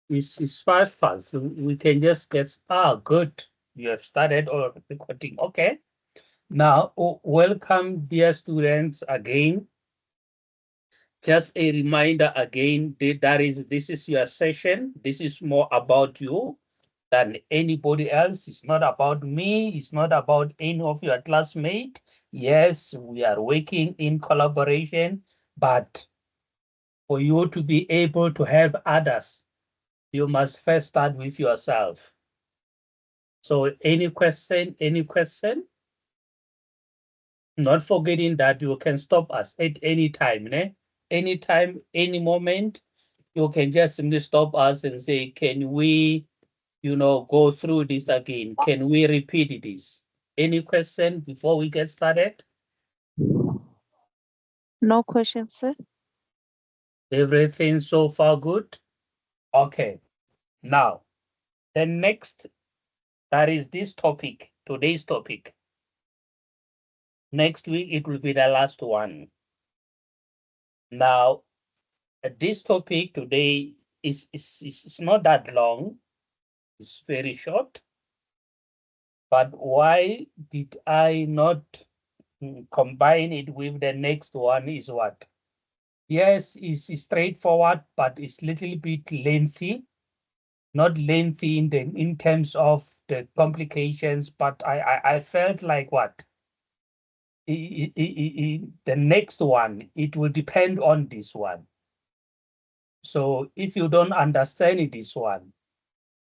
It's fast. So we can just get, good. You have started all recording. Okay. Now, welcome, dear students, again. Just a reminder again, this is your session. This is more about you than anybody else. It's not about me. It's not about any of your classmates. Yes, we are working in collaboration, but for you to be able to help others, you must first start with yourself. So any question, not forgetting that you can stop us at any time, né? Anytime, any moment, you can just simply stop us and say, can we, go through this again? Can we repeat this? Any question before we get started? No questions, sir. Everything so far good? Okay. Now, the next, that is this topic, today's topic. Next week, it will be the last one. Now, this topic today is not that long. It's very short. But why did I not combine it with the next one is what? Yes, it's straightforward, but it's little bit lengthy. Not lengthy in terms of the complications, but I felt like what? The next one, it will depend on this one. So if you don't understand this one,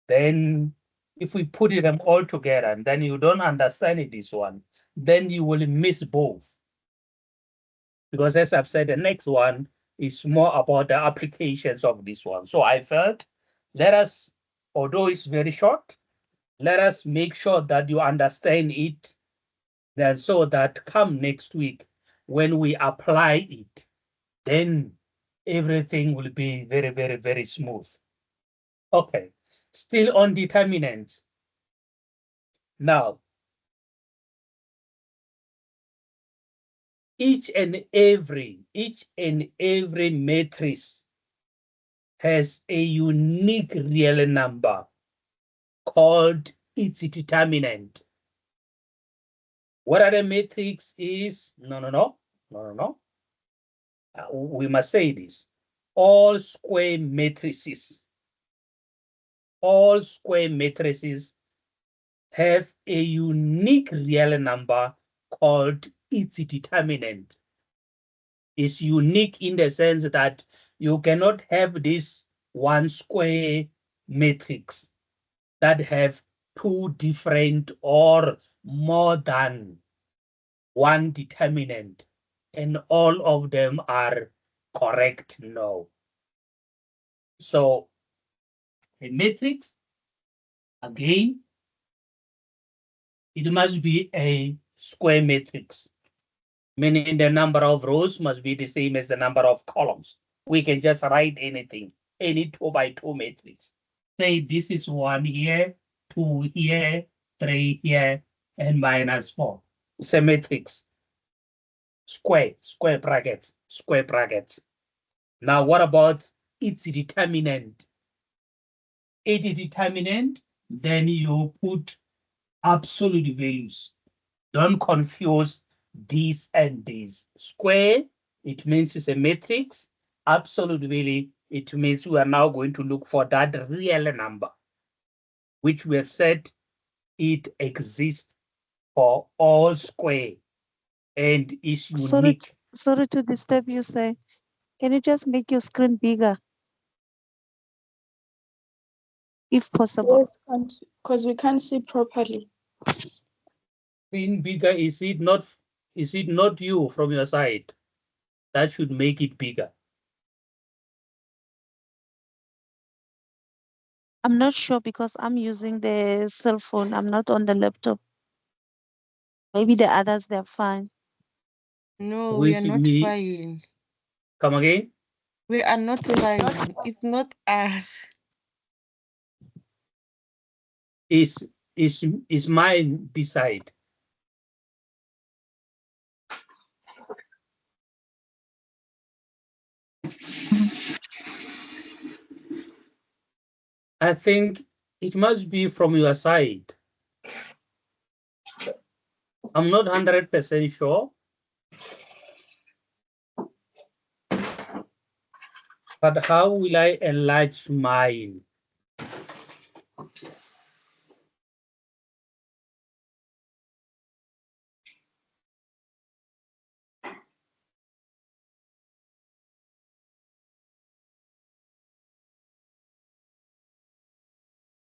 then if we put them all together and then you don't understand this one, then you will miss both. Because as I've said, the next one is more about the applications of this one. So I felt, let us, although it's very short, let us make sure that you understand it, then so that come next week, when we apply it, then everything will be very, very, very smooth. Okay, still on determinants. Now, each and every matrix has a unique real number called its determinant. What are the matrix is? No. We must say this. All square matrices, all square matrices have a unique real number called its determinant. Is unique in the sense that you cannot have this one square matrix that have two different or more than one determinant and all of them are correct. No. So a matrix, again, it must be a square matrix, meaning the number of rows must be the same as the number of columns. We can just write anything, any 2 by 2 matrix. Say this is 1 here, 2 here, 3 here, and -4. It's a matrix. Square brackets, square brackets. Now, what about its determinant? Its determinant, then you put absolute values. Don't confuse these and these. Square, it means it's a matrix. Absolute value, it means we are now going to look for that real number, which we have said it exists for all square and is Sorry, unique. sorry to disturb you, sir. Can you just make your screen bigger, if possible? Yes, because we can't see properly. Being bigger, is it not you from your side? That should make it bigger. I'm not sure because I'm using the cell phone. I'm not on the laptop. Maybe the others, they're fine. No, we are With not me, fine. come again? We are not fine. It's not us. Is is mine this side? I think it must be from your side. I'm not 100% sure. But how will I enlarge mine?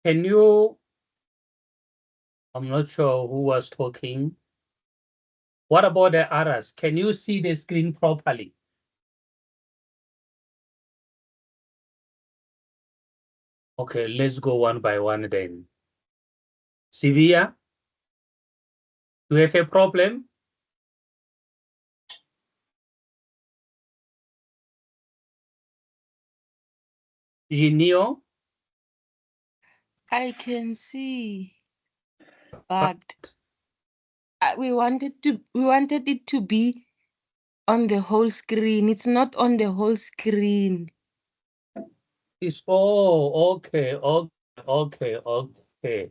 Can you, I'm not sure who was talking. What about the others? Can you see the screen properly? Okay, let's go one by one then. Sivia, do you have a problem? Genio, I can see, but we wanted it to be on the whole screen. It's not on the whole screen. is, oh, okay.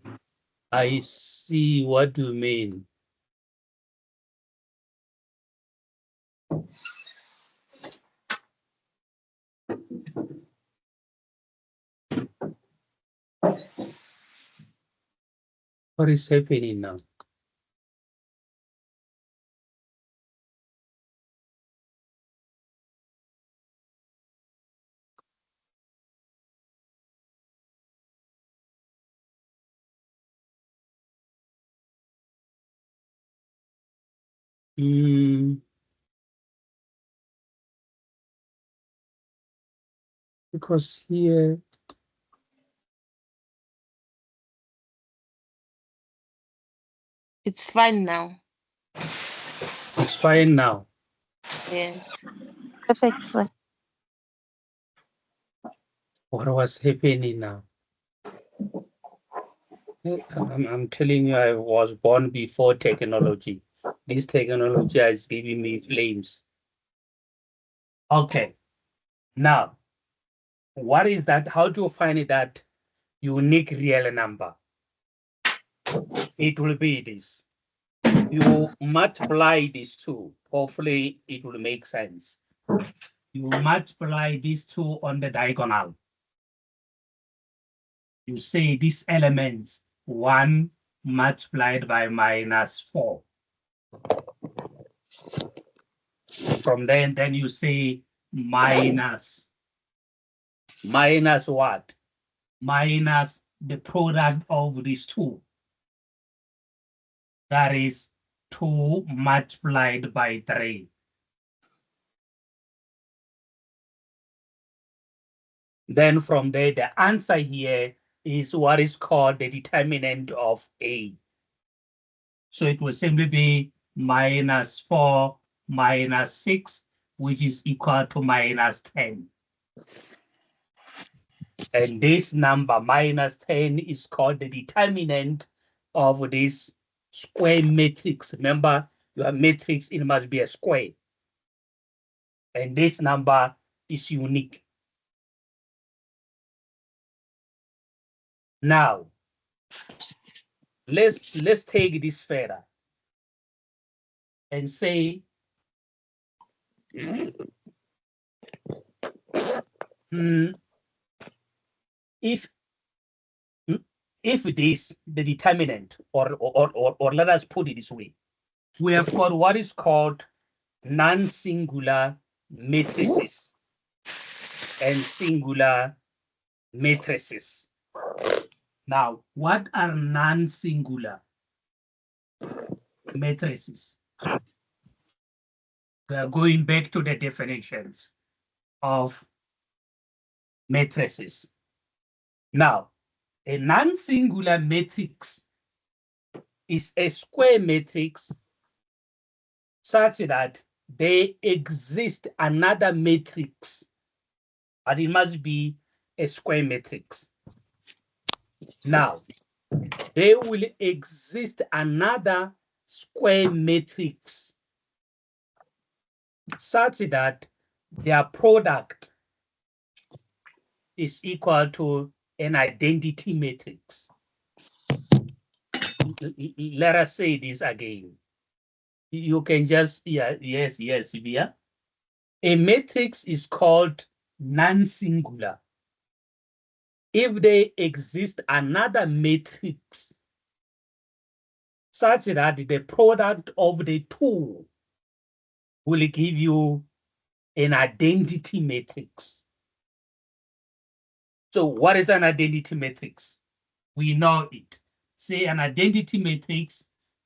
I see what you mean. What is happening now? Because here, It's fine now. it's fine now. Yes. Perfect, sir. What was happening now? I'm telling you, I was born before technology. This technology is giving me flames. Okay. Now, what is that? How do you find that unique real number? It will be this. You multiply these two. Hopefully, it will make sense. You multiply these two on the diagonal. You say these elements 1 multiplied by -4. From then you say minus what? Minus the product of these two. That is 2 multiplied by 3. Then from there, the answer here is what is called the determinant of A. So it will simply be -4 minus 6, which is equal to -10. And this number, -10, is called the determinant of this square matrix. Remember, your matrix, it must be a square. And this number is unique. Now, let's take this further and say if this the determinant, or let us put it this way, we have got what is called non-singular matrices and singular matrices. Now, what are non-singular matrices? We are going back to the definitions of matrices. Now, a non-singular matrix is a square matrix such that there exists another matrix, but it must be a square matrix. Now, there will exist another square matrix such that their product is equal to an identity matrix. Let us say this again. You can just, yes, Via. A matrix is called non-singular if there exists another matrix such that the product of the two will give you an identity matrix. So what is an identity matrix? We know it. Say an identity matrix,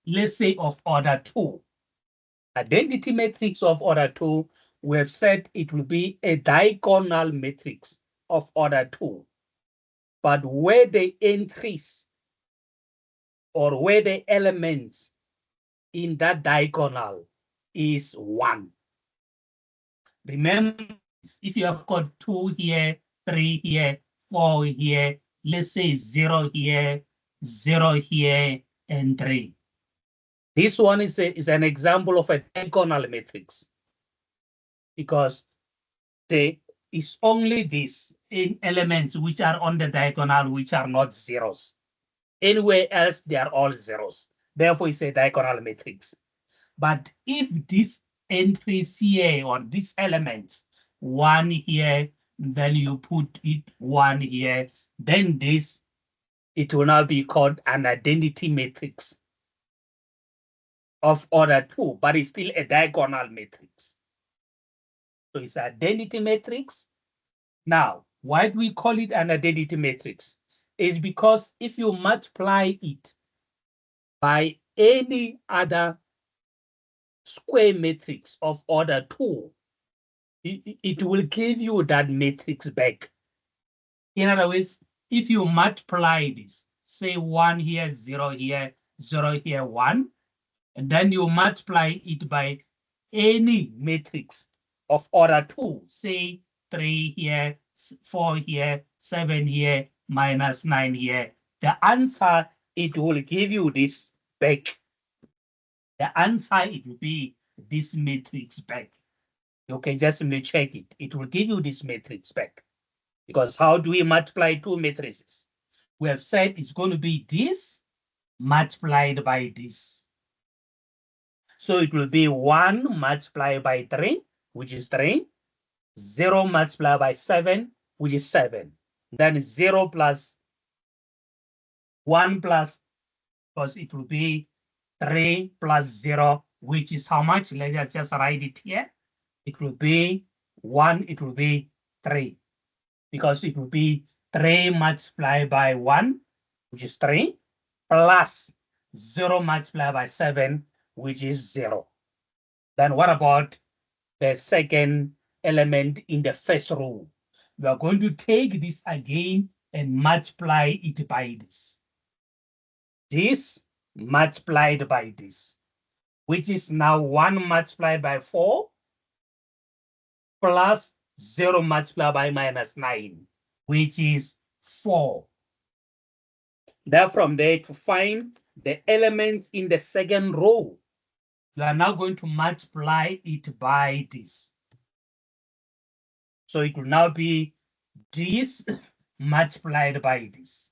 let's say of order 2. Identity matrix of order 2, we have said it will be a diagonal matrix of order 2. But where the entries or where the elements in that diagonal is 1. Remember, if you have got 2 here, 3 here, 4 here, let's say 0 here, 0 here, and 3. This one is an example of a diagonal matrix because there is only this in elements which are on the diagonal which are not zeros. Anywhere else, they are all zeros. Therefore, it's a diagonal matrix. But if this entries here or these elements, 1 here, then you put it 1 here, then this, it will now be called an identity matrix of order 2, but it's still a diagonal matrix. So it's identity matrix. Now, why do we call it an identity matrix? Is because if you multiply it by any other square matrix of order 2, it will give you that matrix back. In other words, if you multiply this, say 1 here, 0 here, 0 here, 1, and then you multiply it by any matrix of order 2, say 3 here, 4 here, 7 here, minus 9 here, the answer, it will give you this back. The answer, it will be this matrix back. You can just check it. It will give you this matrix back. Because how do we multiply two matrices? We have said it's going to be this multiplied by this. So it will be 1 multiplied by 3, which is 3. 0 multiplied by 7, which is 7. Then 0 plus 1 plus, because it will be 3 plus 0, which is how much? Let's just write it here. It will be 1, it will be 3. Because it will be 3 multiplied by 1, which is 3, plus 0 multiplied by 7, which is 0. Then what about the second element in the first row? We are going to take this again and multiply it by this. This multiplied by this, which is now 1 multiplied by 4, plus 0 multiplied by minus 9, which is 4. Then from there, to find the elements in the second row, you are now going to multiply it by this. So it will now be this multiplied by this,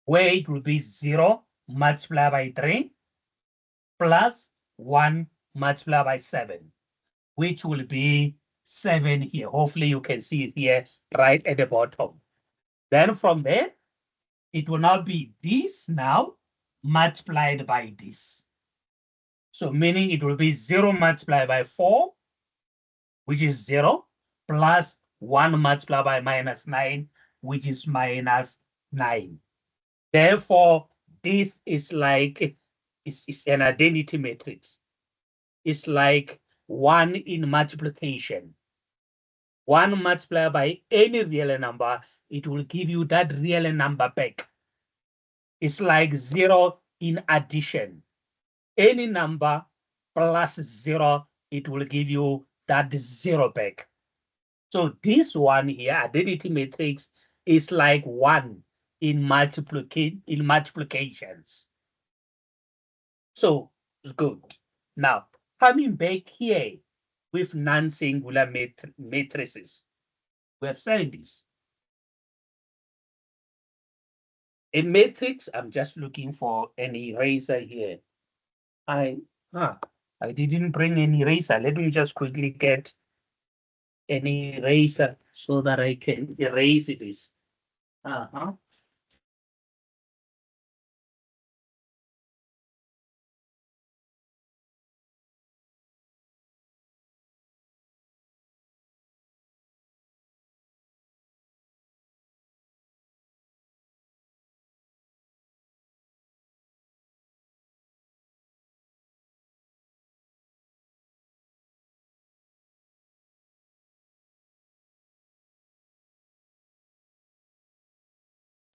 where it will be 0 multiplied by 3 plus 1 multiplied by 7, which will be 7 here. Hopefully you can see it here right at the bottom. Then from there, it will now be this now multiplied by this. So meaning it will be 0 multiplied by 4, which is 0, plus 1 multiplied by minus 9, which is minus 9. Therefore, this is like, it's an identity matrix. It's like 1 in multiplication. 1 multiplied by any real number, it will give you that real number back. It's like 0 in addition. Any number plus 0, it will give you that 0 back. So this one here, identity matrix, is like 1 in multiplications. So it's good. Now, coming back here with non-singular matrices, we have said this. A matrix, I'm just looking for an eraser here. I didn't bring any eraser. Let me just quickly get an eraser so that I can erase this.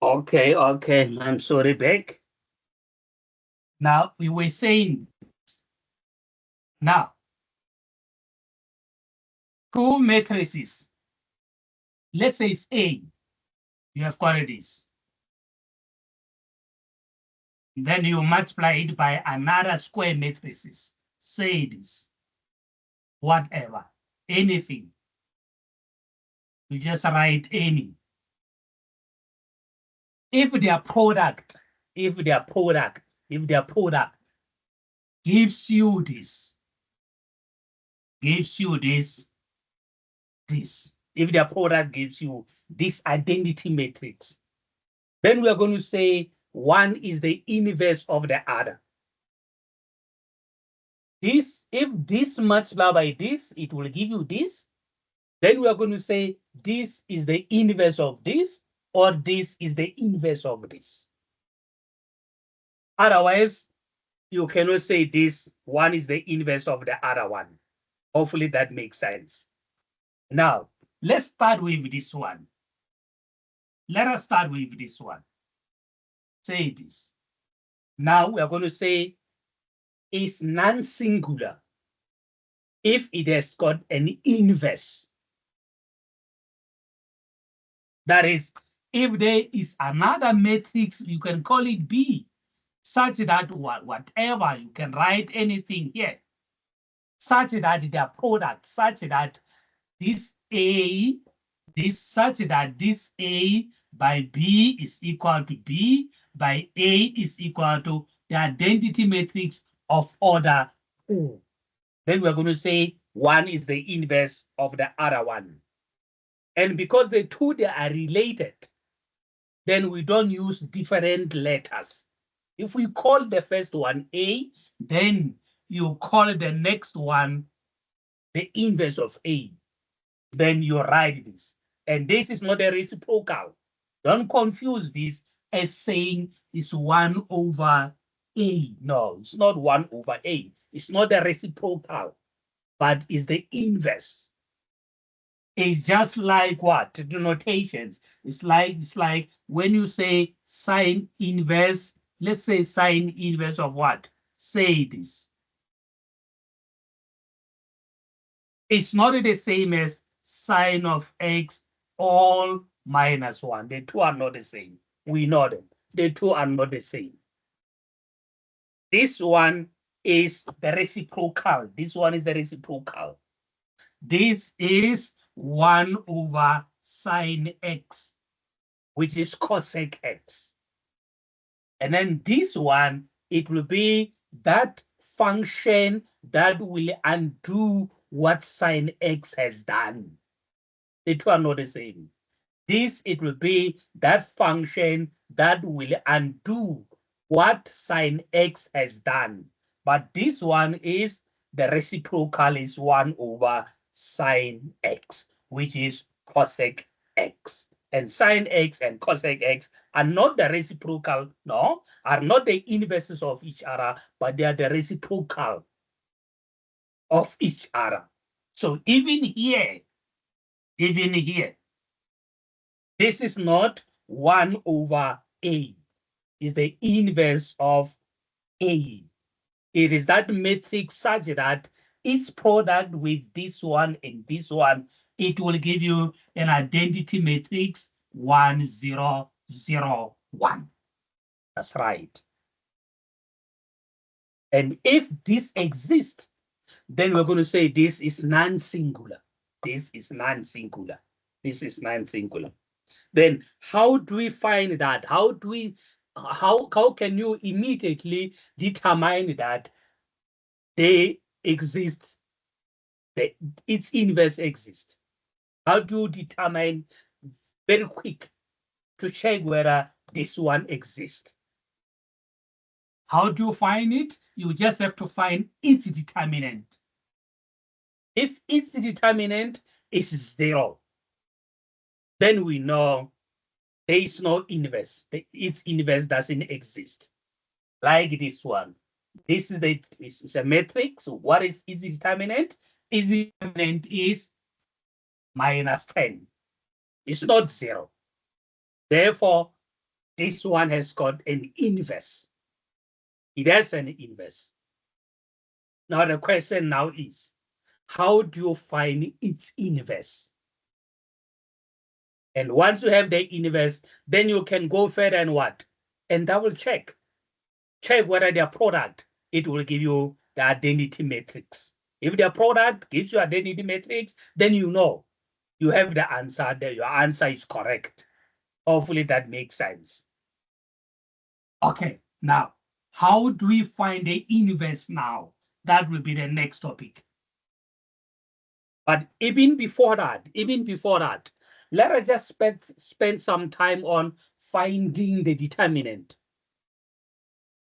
Okay, I'm sorry, Beck. Now, we were saying, now, two matrices. Let's say it's A. You have got this. Then you multiply it by another square matrices. Say this. Whatever. Anything. You just write any. If their product gives you this, if their product gives you this identity matrix, then we are going to say one is the inverse of the other. This, if this multiplied by this, it will give you this. Then we are going to say this is the inverse of this, or this is the inverse of this. Otherwise, you cannot say this one is the inverse of the other one. Hopefully that makes sense. Now, let's start with this one. Let us start with this one. Say this. Now we are going to say is non-singular if it has got an inverse. That is, if there is another matrix, you can call it B, such that whatever, you can write anything here, such that their product, such that this A, such that this A by B is equal to B by A is equal to the identity matrix of order O. Then we're going to say one is the inverse of the other one. And because the two, they are related, then we don't use different letters. If we call the first one A, then you call the next one the inverse of A. Then you write this. And this is not a reciprocal. Don't confuse this as saying it's 1 over A. No, it's not 1 over A. It's not a reciprocal, but it's the inverse. It's just like what? The notations. It's like when you say sine inverse, let's say sine inverse of what? Say this. It's not the same as sine of x all minus 1. The two are not the same. We know them. The two are not the same. This one is the reciprocal. This one is the reciprocal. This is 1 over sine x, which is cosec x. And then this one, it will be that function that will undo what sine x has done. The two are not the same. This, it will be that function that will undo what sine x has done. But this one is the reciprocal is 1 over sine x, which is cosec x. And sine x and cosec x are not the reciprocal, no, are not the inverses of each other, but they are the reciprocal of each other. So even here, this is not 1 over A. It's the inverse of A. It is that matrix such that its product with this one and this one, it will give you an identity matrix 1, 0, 0, 1. That's right. And if this exists, then we're going to say this is non-singular. This is non-singular. This is non-singular. Then how do we find that? How do we how can you immediately determine that they exist, its inverse exists? How do you determine very quick to check whether this one exists? How do you find it? You just have to find its determinant. If its determinant is 0, then we know there is no inverse. Its inverse doesn't exist. Like this one. This is a matrix. So what is its determinant? Its determinant is -10. It's not 0. Therefore, this one has got an inverse. It has an inverse. Now the question now is, how do you find its inverse? And once you have the inverse, then you can go further and what? And double check. Check whether their product, it will give you the identity matrix. If their product gives you identity matrix, then you know you have the answer there. Your answer is correct. Hopefully that makes sense. Okay, now, how do we find the inverse now? That will be the next topic. But even before that, let us just spend some time on finding the determinant.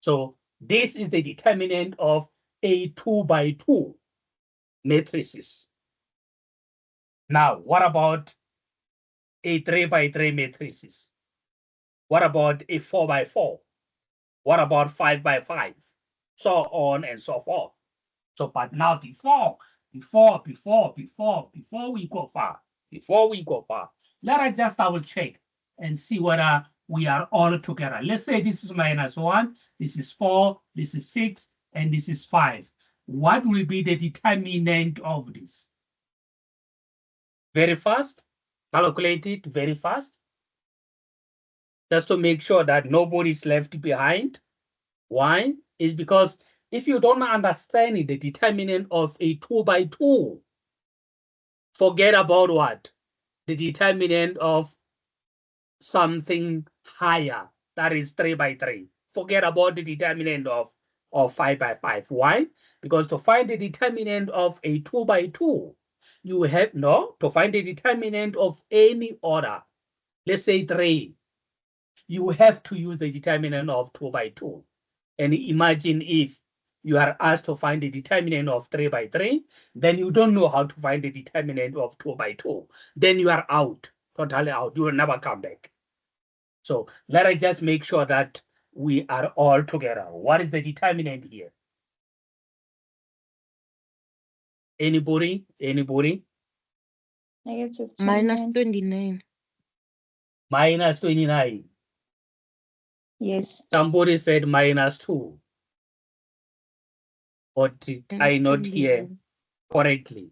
So this is the determinant of a 2x2 matrices. Now, what about a 3x3 matrices? What about a 4x4? What about 5x5? So on and so forth. So, but now before we go far, let us just double check and see whether we are all together. Let's say this is -1, this is 4, this is 6, and this is 5. What will be the determinant of this? Very fast, calculate it very fast, just to make sure that nobody is left behind. Why? Is because if you don't understand the determinant of a 2x2, forget about what? The determinant of something higher, that is 3x3. Forget about the determinant of 5x5. Why? Because to find the determinant of a 2x2, you have to find the determinant of any order, let's say 3, you have to use the determinant of 2x2. And imagine if you are asked to find the determinant of 3x3, then you don't know how to find the determinant of 2x2. Then you are out, totally out. You will never come back. So let us just make sure that we are all together. What is the determinant here? Anybody? -29. -29. -29. Yes. Somebody said -2. Or did I not hear -29. correctly?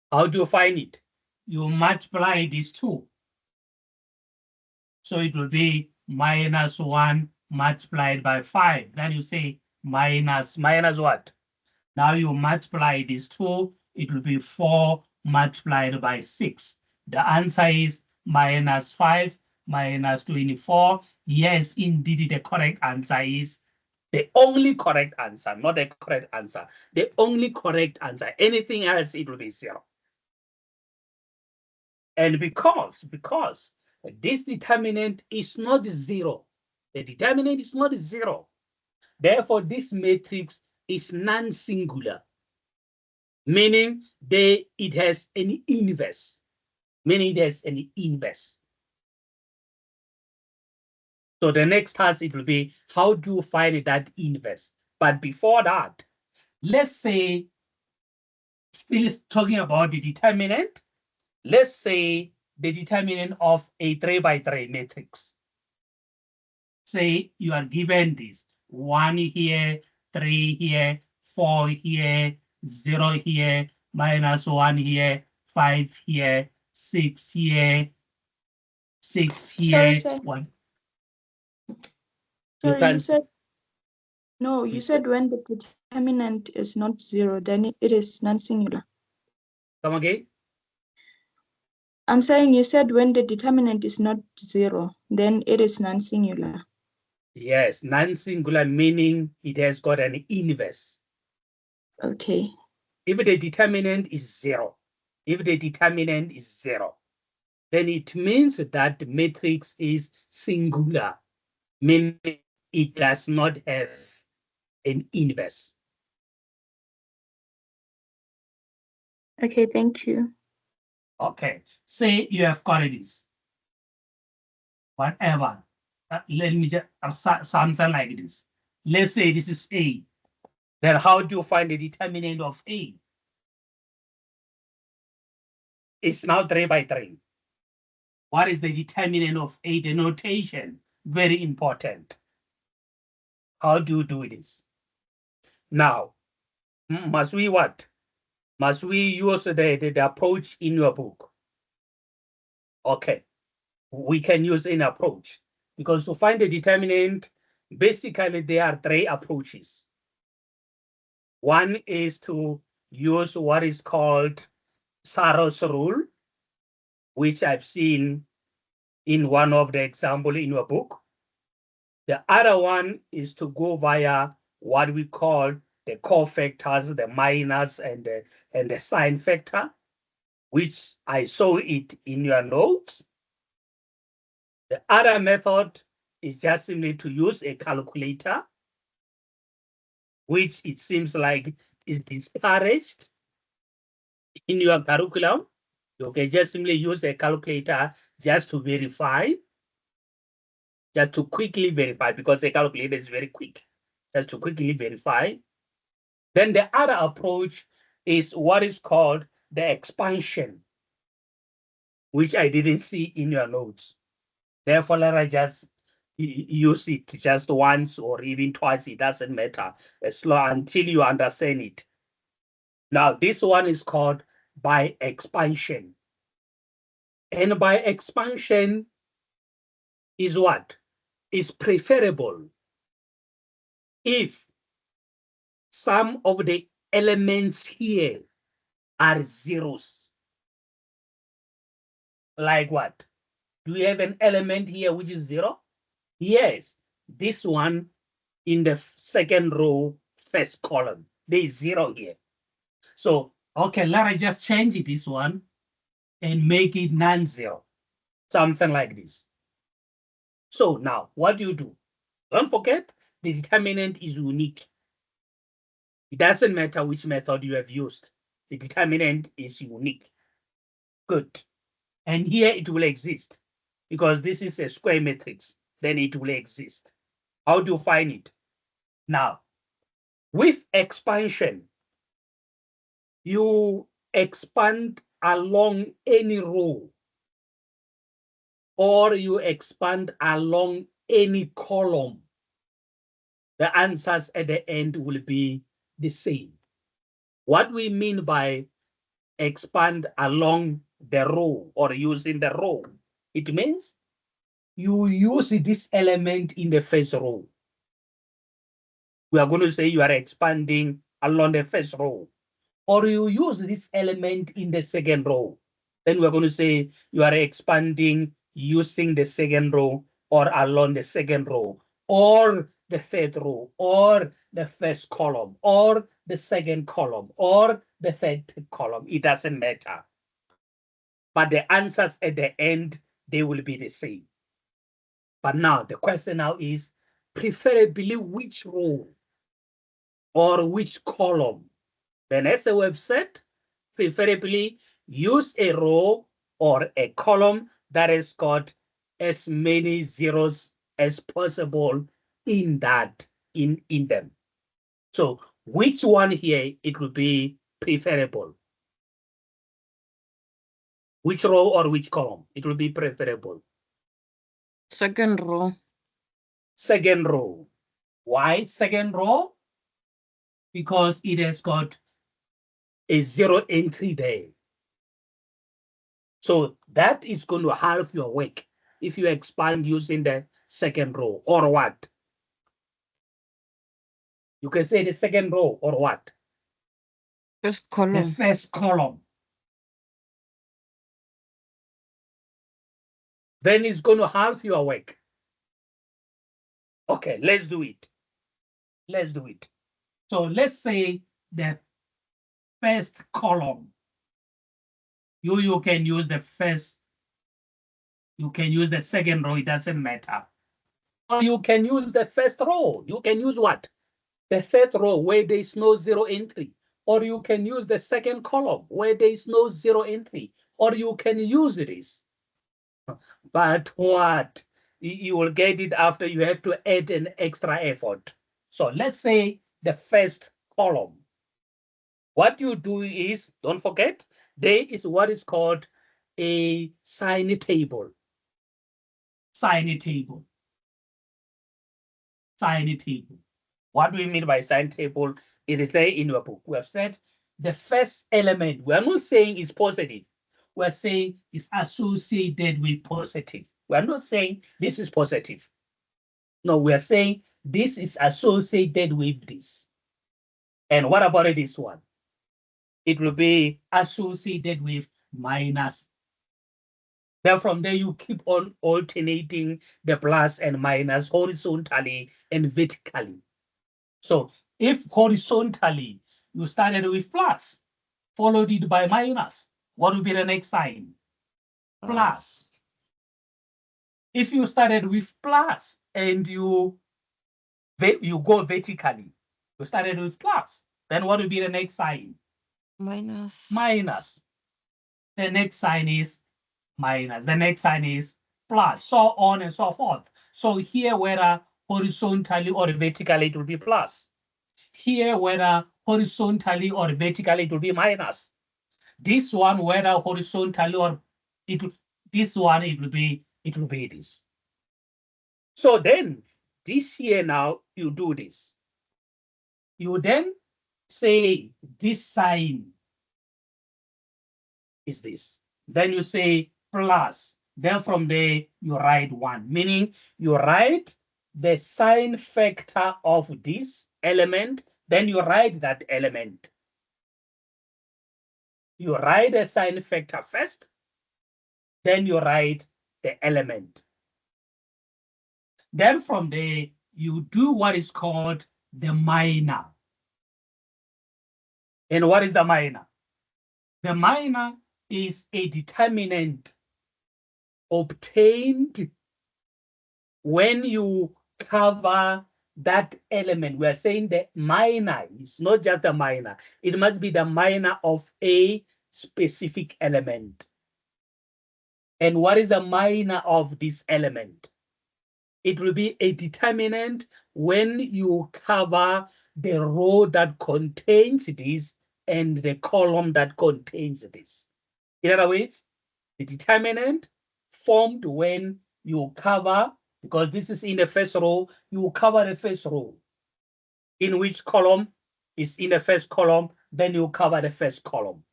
How do you find it? You multiply these two. So it will be -1 multiplied by 5. Then you say minus what? Now you multiply these two, it will be 4 multiplied by 6. The answer is -5 -24. Yes, indeed, the correct answer is the only correct answer, not the correct answer. The only correct answer. Anything else, it will be 0. And because this determinant is not 0, the determinant is not 0. Therefore, this matrix is non-singular, meaning it has an inverse, So the next task, it will be, how do you find that inverse? But before that, let's say, still talking about the determinant, let's say the determinant of a 3x3 matrix. Say you are given this 1 here, 3 here, 4 here, 0 here, -1 here, 5 here, 6 here, 6 here. Sorry, sir. 1. Sorry, can you said no. You said when the determinant is not 0, then it is non-singular. come again. I'm saying you said when the determinant is not 0, then it is non-singular. Yes, non-singular meaning it has got an inverse. Okay. If the determinant is 0, then it means that the matrix is singular, meaning it does not have an inverse. Okay, thank you. Okay, say you have got this. Whatever. Let me just something like this. Let's say this is A. Then how do you find the determinant of A? It's now 3 by 3. What is the determinant of A? The notation, very important. How do you do this? Now, must we what? Must we use the approach in your book? Okay, we can use an approach because to find the determinant, basically there are 3 approaches. One is to use what is called Sarro's rule, which I've seen in one of the example in your book. The other one is to go via what we call the cofactors, the minus and the sign factor, which I saw it in your notes. The other method is just simply to use a calculator, which it seems like is discouraged in your curriculum. You can just simply use a calculator just to verify, just to quickly verify, because the calculator is very quick, just to quickly verify. Then the other approach is what is called the expansion, which I didn't see in your notes. Therefore, let us just use it just once or even twice. It doesn't matter as long until you understand it. Now, this one is called by expansion. And by expansion is what? Is preferable if some of the elements here are zeros. Like what? Do we have an element here which is 0? Yes, this one in the second row, first column, there is 0 here. So, okay, let us just change this one and make it non-zero, something like this. So now, what do? Don't forget, the determinant is unique. It doesn't matter which method you have used. The determinant is unique. Good. And here it will exist because this is a square matrix. Then it will exist. How do you find it? Now, with expansion, you expand along any row or you expand along any column. The answers at the end will be the same. What we mean by expand along the row or using the row, it means you use this element in the first row. We are going to say you are expanding along the first row, or you use this element in the second row. Then we're going to say you are expanding using the second row or along the second row, or the third row, or the first column, or the second column, or the third column. It doesn't matter. But the answers at the end, they will be the same. But now the question now is preferably which row or which column. Then as we have said, preferably use a row or a column that has got as many zeros as possible in them. So which one here it will be preferable? Which row or which column? It will be preferable. Second row. Second row. Why second row? Because it has got a 0 entry there. So that is going to halve your work if you expand using the second row, or what? You can say the second row or what? First The column. first column. then it's going to halve your work. Okay, let's do it. Let's do it. So let's say the first column, you can use the first, you can use the second row, it doesn't matter. Or you can use the first row. You can use what? The third row where there is no zero entry. Or you can use the second column where there is no zero entry. Or you can use this. But what? You will get it after you have to add an extra effort. So let's say the first column. What you do is, don't forget, there is what is called a sign table. Sign table. Sign table. What do we mean by sign table? It is there in your book. We have said the first element, we're not saying is positive. We're saying it's associated with positive. We're not saying this is positive. No, we're saying this is associated with this. And what about this one? It will be associated with minus. Then from there, you keep on alternating the plus and minus horizontally and vertically. So if horizontally, you started with plus, followed it by minus, what will be the next sign? Plus. If you started with plus and you go vertically, you started with plus, then what will be the next sign? Minus. Minus. The next sign is minus. The next sign is plus, so on and so forth. So here, whether horizontally or vertically, it will be plus. Here, whether horizontally or vertically, it will be minus. This one, whether horizontally or this one, it will be this. So then, this here now, you do this. You then say this sign is this. Then you say plus. Then from there, you write 1, meaning you write the sign factor of this element, then you write that element. You write the sign factor first, then you write the element. Then from there, you do what is called the minor. And what is the minor? The minor is a determinant obtained when you cover that element. We are saying the minor is not just a minor. It must be the minor of a specific element. And what is the minor of this element? It will be a determinant when you cover the row that contains this and the column that contains this. In other words, the determinant formed when you cover, because this is in the first row, you cover the first row. In which column is in the first column, then you cover the first column.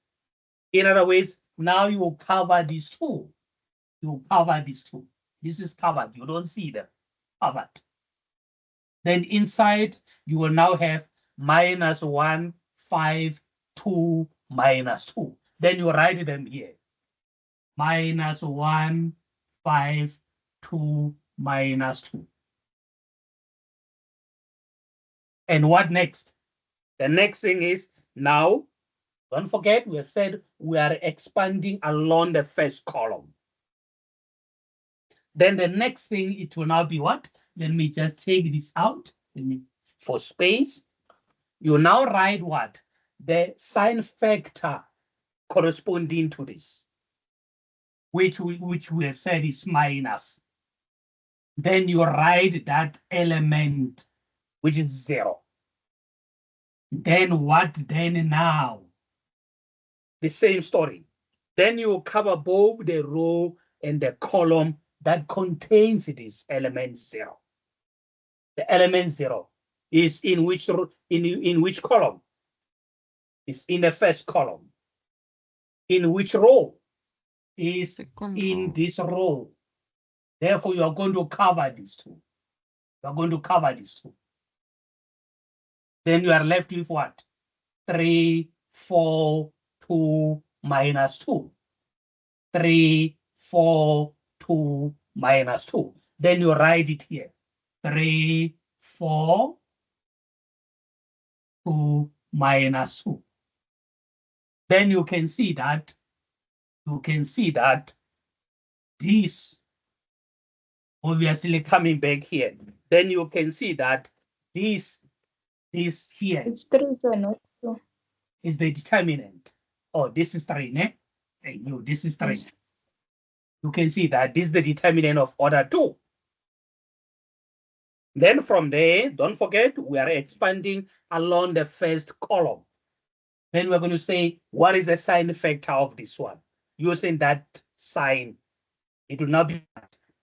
In other words, now you cover these two. You cover these two. This is covered. You don't see them. Covered. Then inside, you will now have minus 1, 5, 2, minus 2. Then you write them here. Minus 1, 5, 2, minus 2. And what next? The next thing is now, don't forget, we have said we are expanding along the first column. Then the next thing, it will now be what? Let me just take this out. For space, you now write what? The sign factor corresponding to this, which we have said is minus. Then you write that element, which is 0. Then what then now? The same story. Then you cover both the row and the column that contains this element 0. The element 0 is in which column? It's in the first column. In which row? Is in this row. Therefore, you are going to cover these two. You are going to cover these two. Then you are left with what? 3, 4, 2, minus 2. 3, 4, 2 minus 2. Then you write it here. 3, 4, 2 minus 2. Then you can see that this obviously coming back here. Then you can see that this here It's 3, so not 2. is the determinant. Oh, this is 3, ne? Hey, no, this is 3. Yes. You can see that this is the determinant of order 2. Then from there, don't forget, we are expanding along the first column. Then we're going to say, what is the sign factor of this one? Using that sign, it will now be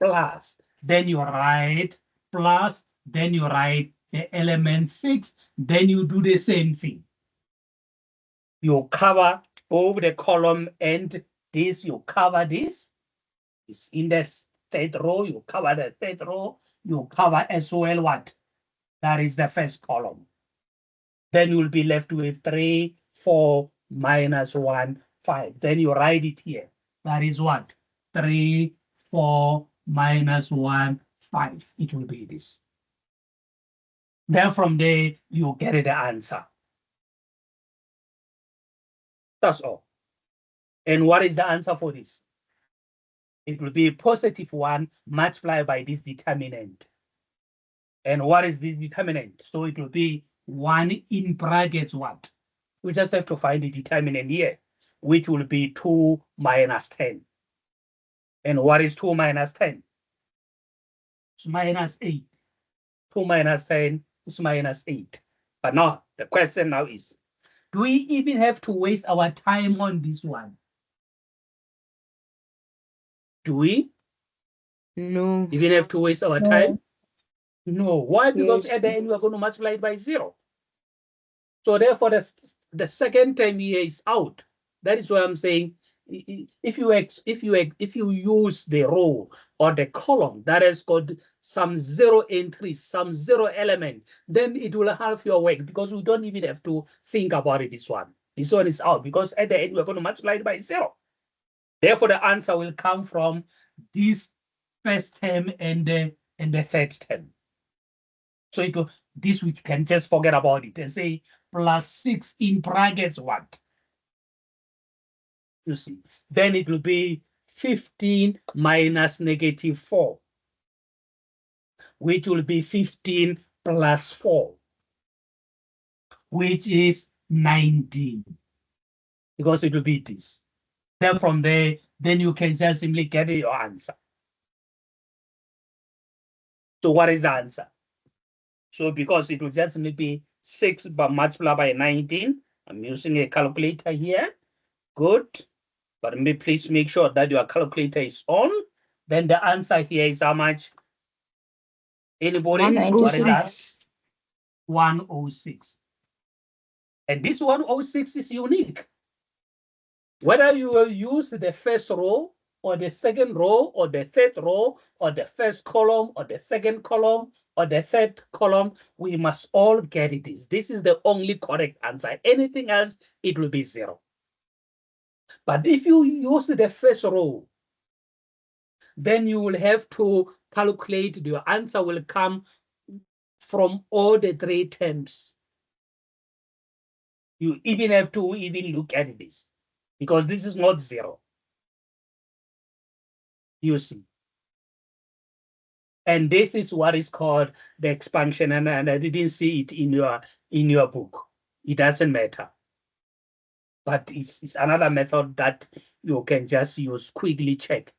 plus. Then you write plus, then you write the element 6, then you do the same thing. You cover both the column and this, you cover this. It's in the third row, you cover the third row, you cover as well what? That is the first column. Then you'll be left with 3, 4, minus 1, 5. Then you write it here. That is what? 3, 4, minus 1, 5. It will be this. Then from there, you get the answer. That's all. And what is the answer for this? It will be positive 1 multiplied by this determinant. And what is this determinant? So it will be 1 in brackets what? We just have to find the determinant here, which will be 2 minus 10. And what is 2 minus 10? It's minus 8. 2 minus 10 is minus 8. But now, the question now is, do we even have to waste our time on this one? Do we No. even have to waste our No. time? No. Why? Because Yes. at the end, we're going to multiply it by 0. So therefore, the second term here is out. That is why I'm saying, if you use the row or the column that has got some 0 entry, some 0 element, then it will halve your work because we don't even have to think about it. This one is out because at the end we're going to multiply it by 0. Therefore, the answer will come from this first term and the third term. So this we can just forget about it and say plus 6 in brackets what? You see, then it will be 15 minus negative 4, which will be 15 plus 4, which is 19, because it will be this. Then from there, then you can just simply get your answer. So what is the answer? So because it will just simply be 6 but multiplied by 19, I'm using a calculator here. Good. But please make sure that your calculator is on. Then the answer here is how much? Anybody? What is that? 106. And this 106 is unique. Whether you will use the first row or the second row or the third row or the first column or the second column or the third column, we must all get it. This is the only correct answer. Anything else, it will be 0. But if you use the first row, then you will have to calculate, your answer will come from all the 3 terms. You even have to even look at this because this is not 0. You see. And this is what is called the expansion, and I didn't see it in your book. It doesn't matter. But it's another method that you can just use, quickly check.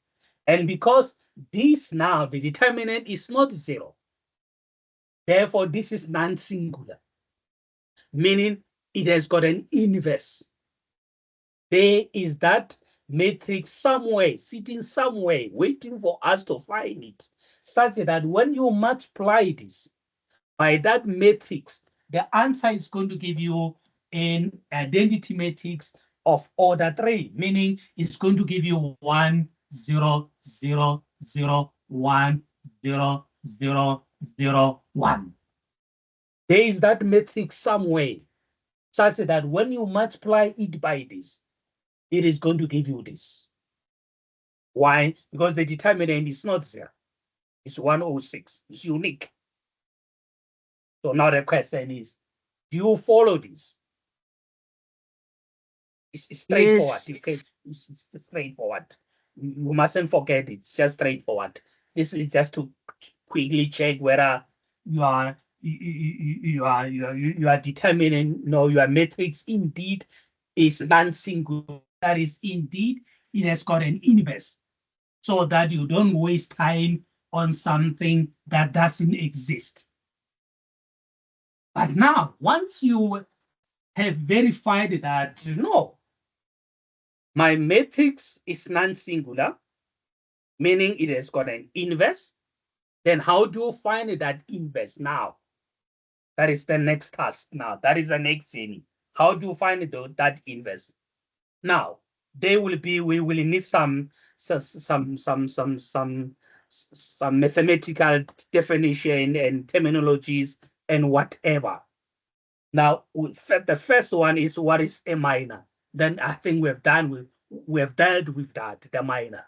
And because this now, the determinant is not 0, therefore this is non-singular, meaning it has got an inverse. There is that matrix somewhere, sitting somewhere, waiting for us to find it, such that when you multiply this by that matrix, the answer is going to give you an identity matrix of order 3, meaning it's going to give you 1, 0, 0, 0, 1, 0, 0, 0, 1. There is that matrix somewhere, such that when you multiply it by this, it is going to give you this. Why? Because the determinant is not 0. It's 106. It's unique. So now the question is, do you follow this? It's straightforward. Yes. Okay, it's straightforward. You mustn't forget it. It's just straightforward. This is just to quickly check whether you are determining, no, your matrix indeed is non-singular. That is indeed it has got an inverse, so that you don't waste time on something that doesn't exist. But now, once you have verified that, no, my matrix is non-singular, meaning it has got an inverse, then how do you find that inverse now? That is the next task now. That is the next journey. How do you find that inverse? Now, we will need some mathematical definition and terminologies and whatever. Now, the first one is what is a minor. Then I think we have dealt with that, the minor.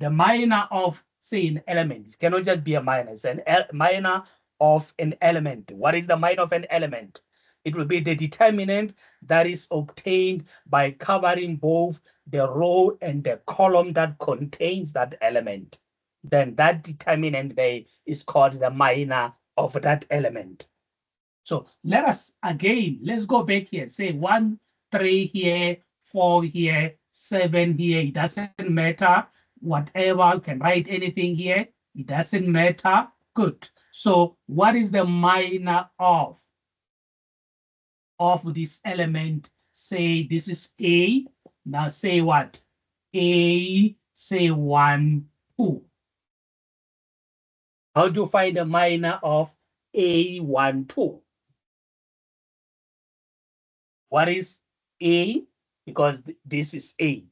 The minor of, say, an element. It cannot just be a minor. It's an minor of an element. What is the minor of an element? It will be the determinant that is obtained by covering both the row and the column that contains that element. Then that determinant there is called the minor of that element. So let's go back here. Say 1, 3 here, 4 here, 7 here. It doesn't matter. Whatever, you can write anything here. It doesn't matter. Good. So what is the minor of this element? Say this is A. Now say what? A, say 1, 2. How do you find the minor of A1, 2? What is A? Because this is A.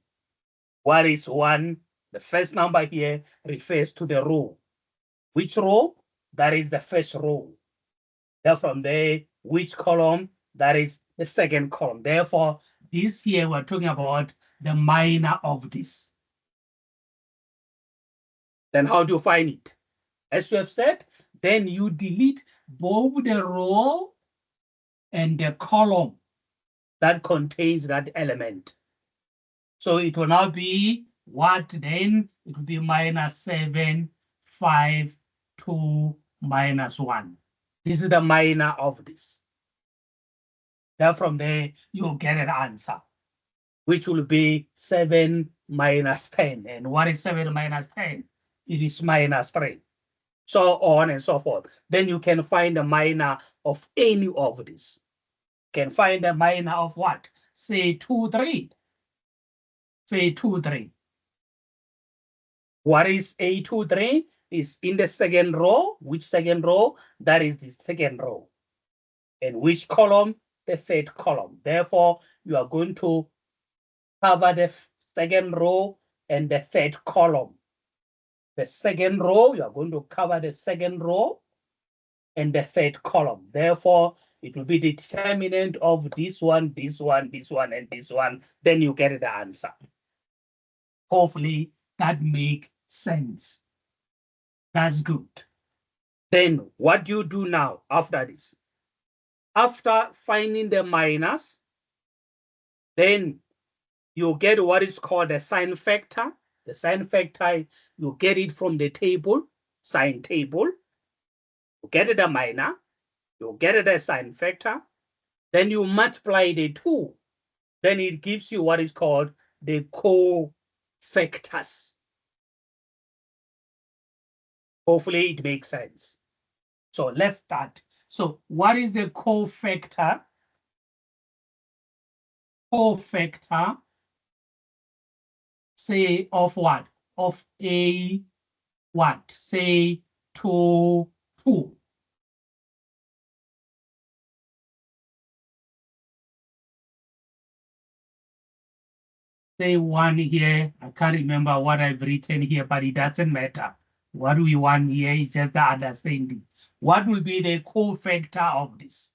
What is 1? The first number here refers to the row. Which row? That is the first row. Then from there, which column? That is the second column. Therefore, this here we're talking about the minor of this. Then how do you find it? As we have said, then you delete both the row and the column that contains that element. So it will now be what then? It will be minus 7, 5, 2, minus 1. This is the minor of this. Then from there, you'll get an answer, which will be 7 minus 10. And what is 7 minus 10? It is minus 3. So on and so forth. Then you can find the minor of any of this. You can find the minor of what? Say 2, 3. Say 2, 3. What is A2, 3? Is in the second row. Which second row? That is the second row. And which column? The third column. Therefore, you are going to cover the second row and the third column. The second row, you are going to cover the second row and the third column. Therefore, it will be the determinant of this one, this one, this one, and this one. Then you get the answer. Hopefully, that makes sense. That's good. Then what do you do now after this? After finding the minus, then you get what is called the sign factor. The sign factor, you get it from the table, sign table. You get the minor, you get the sign factor, then you multiply the 2. Then it gives you what is called the cofactors. Hopefully it makes sense. So let's start. So what is the cofactor? Cofactor, say of what? Of A what? Say 2, 2. Say 1 here. I can't remember what I've written here, but it doesn't matter. What we want here is just the understanding. What will be the cofactor of this?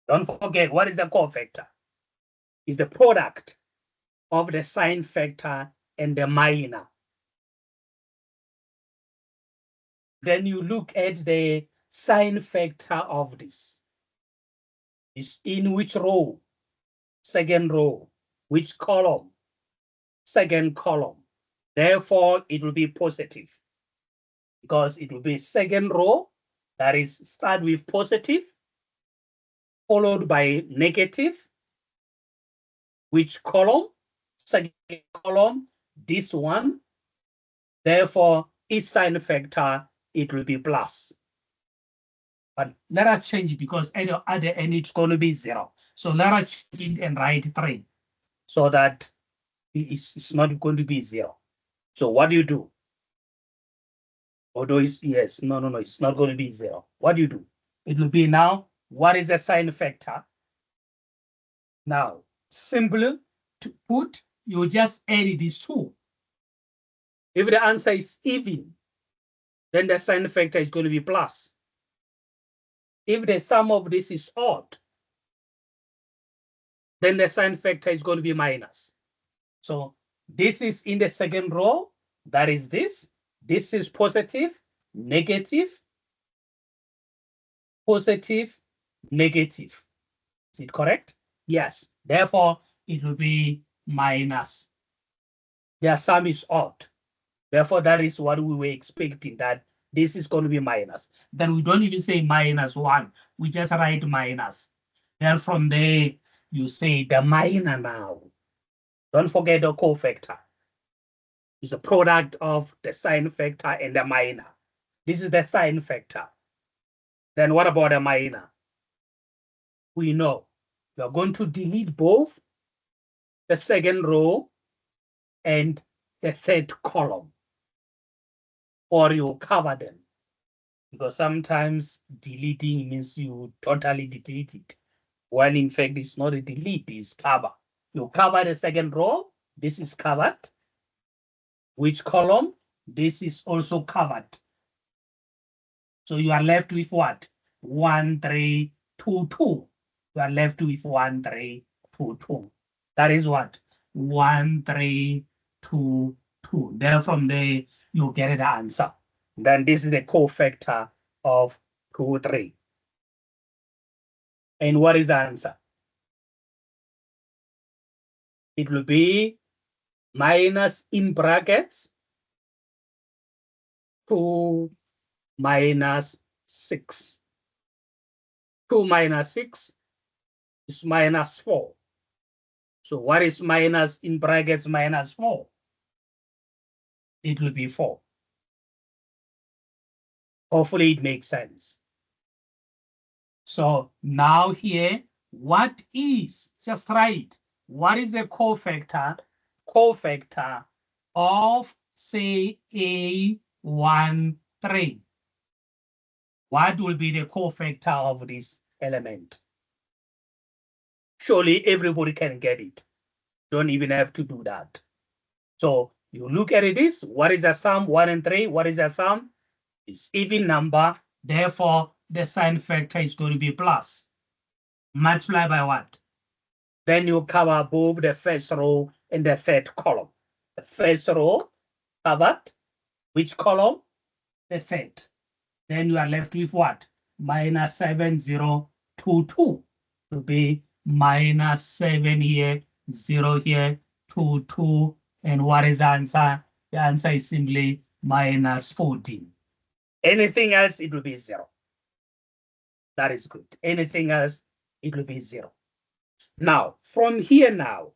Don't forget, what is the cofactor? It's the product of the sign factor and the minor. Then you look at the sign factor of this. It's in which row? Second row. Which column? Second column. Therefore, it will be positive because it will be second row, that is start with positive, followed by negative. Which column? Second column, this one. Therefore, its sign factor, it will be plus. But let us change it because at the other end, it's going to be 0. So let us change it and write 3 so that it's not going to be 0. So what do you do? Although it's, yes, no, it's not going to be 0. What do you do? It will be now, what is the sign factor? Now, simple to put, you just add these 2. If the answer is even, then the sign factor is going to be plus. If the sum of this is odd, then the sign factor is going to be minus. So this is in the second row, that is this. This is positive, negative, positive, negative. Is it correct? Yes. Therefore, it will be minus. Their sum is odd. Therefore, that is what we were expecting, that this is going to be minus. Then we don't even say -1. We just write minus. Then from there, you say the minor now. Don't forget the cofactor. It's a product of the sign factor and the minor. This is the sign factor. Then what about the minor? We know we are going to delete both the second row and the third column, or you cover them. Because sometimes deleting means you totally delete it. When in fact it's not a delete, it's cover. You cover the second row, this is covered. Which column? This is also covered. So you are left with what? 1, 3, 2, 2. You are left with 1, 3, 2, 2. That is what? 1, 3, 2, 2. Then from there, you get the answer. Then this is the cofactor of 2, 3. And what is the answer? It will be minus in brackets 2 minus 6. 2 minus 6 is minus 4. So what is minus in brackets minus 4? It will be 4. Hopefully it makes sense. So now here, what is, just write, what is the cofactor? Cofactor of, say, A13. What will be the cofactor of this element? Surely everybody can get it. Don't even have to do that. So you look at this. What is the sum? 1 and 3. What is the sum? It's even number. Therefore, the sign factor is going to be plus. Multiply by what? Then you cover both the first row and the third column. The first row covered. Which column? The third. Then you are left with what? Minus 7022 to be minus 7 here, 0 here, 2, 2. And what is the answer? The answer is simply minus 14. Anything else, it will be 0. That is good. Anything else, it will be 0. Now, from here now,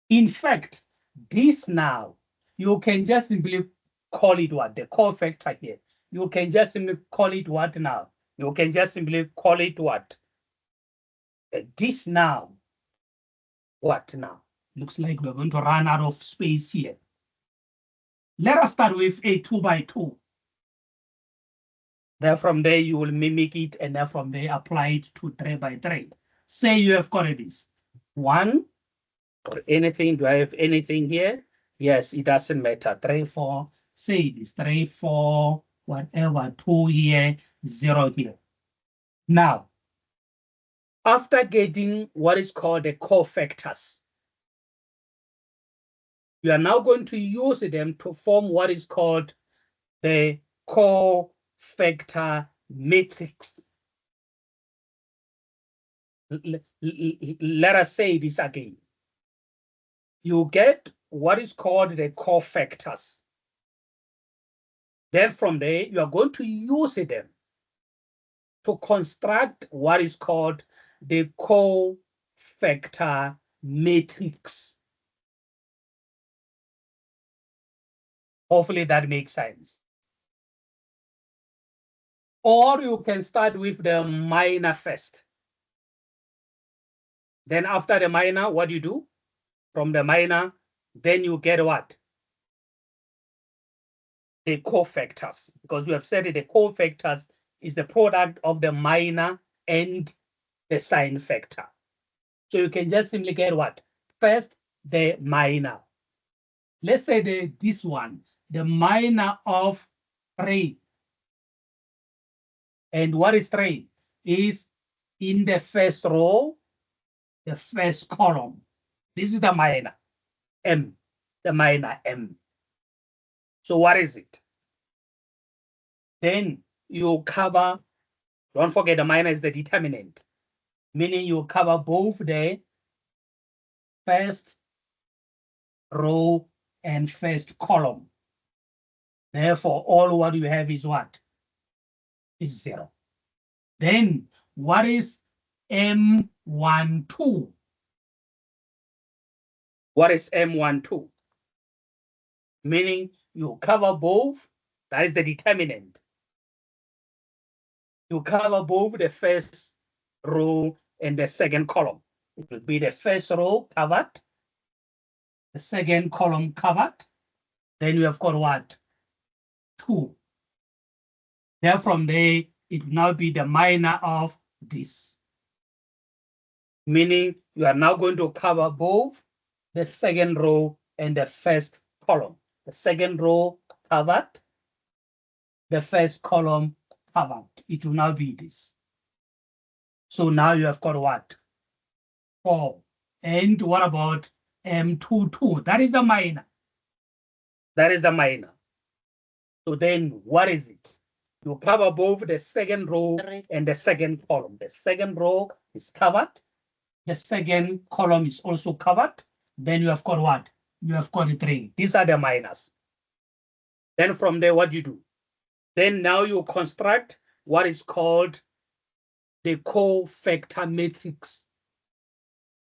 in fact, this now, you can just simply call it what? The cofactor here. You can just simply call it what now? You can just simply call it what? This now. What now? Looks like we're going to run out of space here. Let us start with a 2 by 2. Then from there, you will mimic it, and then from there, apply it to 3 by 3. Say you have got this. 1 or anything. Do I have anything here? Yes, it doesn't matter. 3, 4. Say this 3, 4, whatever. 2 here, 0 here. Now, after getting what is called the cofactors, You are now going to use them to form what is called the cofactor matrix. Let us say this again. You get what is called the cofactors. Then from there, you are going to use them to construct what is called the cofactor matrix. Hopefully that makes sense. Or you can start with the minor first. Then after the minor, what do you do? From the minor, then you get what? The cofactors, because we have said that the cofactors is the product of the minor and the sign factor. So you can just simply get what? First, the minor. Let's say this one, the minor of 3. And what is 3? Is in the first row, the first column. This is the minor, M, the minor M. So what is it? Then you cover, don't forget the minor is the determinant, meaning you cover both the first row and first column. Therefore, all what you have is what? Is 0. Then what is M12? What is M12? Meaning you cover both, that is the determinant. You cover both the first row and the second column. It will be the first row covered, the second column covered. Then you have got what? 2. Then from there, it will now be the minor of this. Meaning you are now going to cover both the second row and the first column. The second row covered, the first column covered. It will now be this. So now you have got what? 4. And what about M22? That is the minor. That is the minor. So then what is it? You cover both the second row and the second column. The second row is covered. The second column is also covered. Then you have got what? You have got 3. These are the minors. Then from there, what do you do? Then now you construct what is called the cofactor matrix.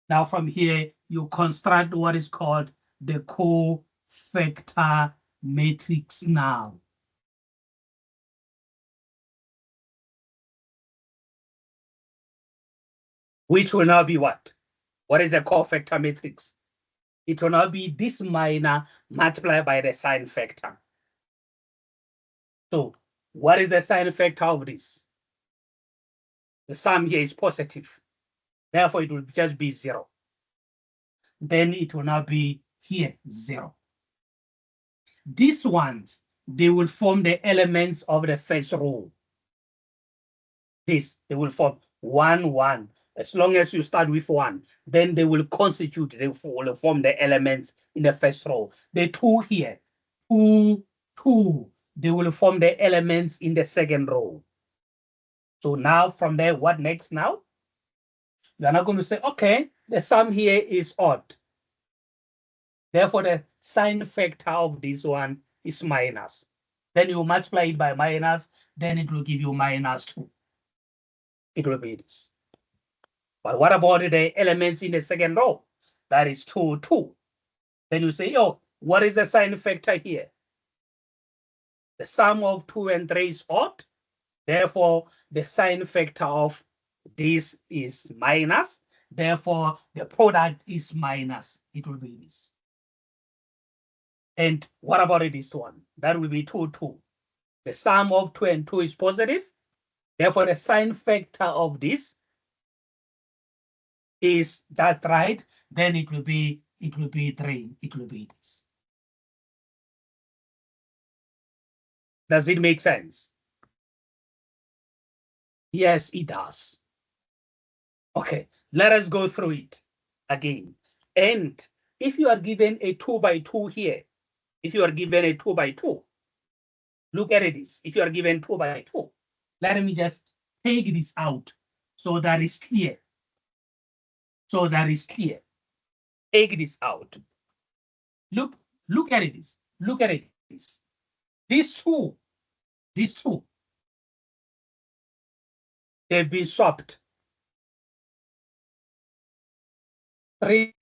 Now from here, you construct what is called the cofactor matrix now. Which will now be what? What is the cofactor matrix? It will now be this minor multiplied by the sign factor. So what is the sign factor of this? The sum here is positive. Therefore, it will just be 0. Then it will now be here 0. These ones, they will form the elements of the first row. This, they will form 1, 1. As long as you start with 1, then they will constitute, they will form the elements in the first row. The 2 here, 2, 2, they will form the elements in the second row. So now from there, what next now? You are not going to say, okay, the sum here is odd. Therefore, the sign factor of this one is minus. Then you multiply it by minus, then it will give you -2. It will be this. But what about the elements in the second row? That is 2, 2. Then you say, oh, what is the sign factor here? The sum of 2 and 3 is odd. Therefore, the sign factor of this is minus. Therefore, the product is minus. It will be this. And what about this one? That will be 2, 2. The sum of 2 and 2 is positive. Therefore, the sign factor of this is that right? Then it will be 3. It will be this. Does it make sense? Yes, it does. Okay, let us go through it again. And if you are given a 2 by 2 here, if you are given a 2 by 2, look at this. If you are given 2 by 2, let me just take this out so that is clear. So that is clear. Take this out. Look at this. Look at this. These two, they've been swapped. 3,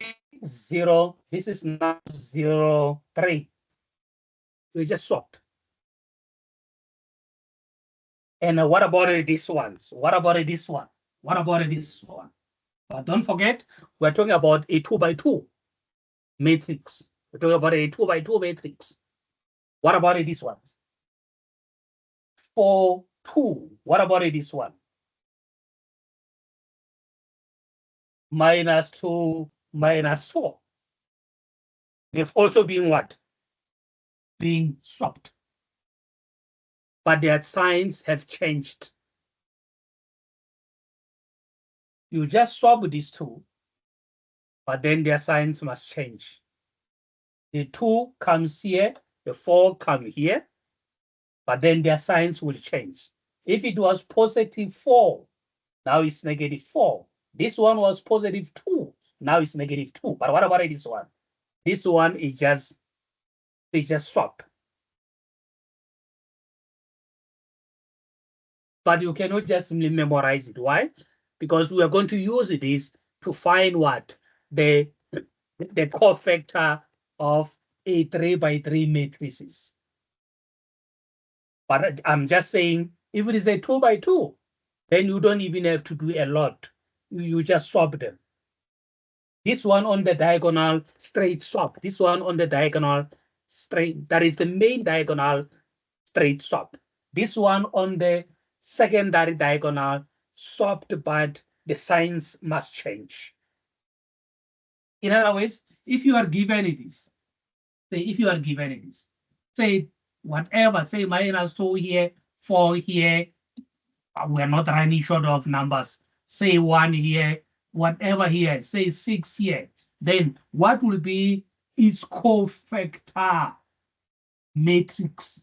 0. This is now 0, 3. We just swapped. And what about this one? What about this one? What about this one? But don't forget, we're talking about a 2 by 2 matrix. We're talking about a 2 by 2 matrix. What about this one? 4, 2. What about this one? -2, -4. They've also been what? Being swapped. But their signs have changed. You just swap these two, but then their signs must change. The 2 comes here, the 4 come here, but then their signs will change. If it was +4, now it's -4. This one was +2, now it's -2. But what about this one? This one is just swap. But you cannot just simply memorize it. Why? Because we are going to use this to find what? The cofactor of a 3 by 3 matrices. But I'm just saying, if it is a 2 by 2, then you don't even have to do a lot. You just swap them. This one on the diagonal, straight swap. This one on the diagonal, straight. That is the main diagonal, straight swap. This one on the secondary diagonal, swapped, but the signs must change. In other words, if you are given this, say whatever, say -2 here, 4 here, we're not running short of numbers, say 1 here, whatever here, say 6 here, then what will be its cofactor matrix?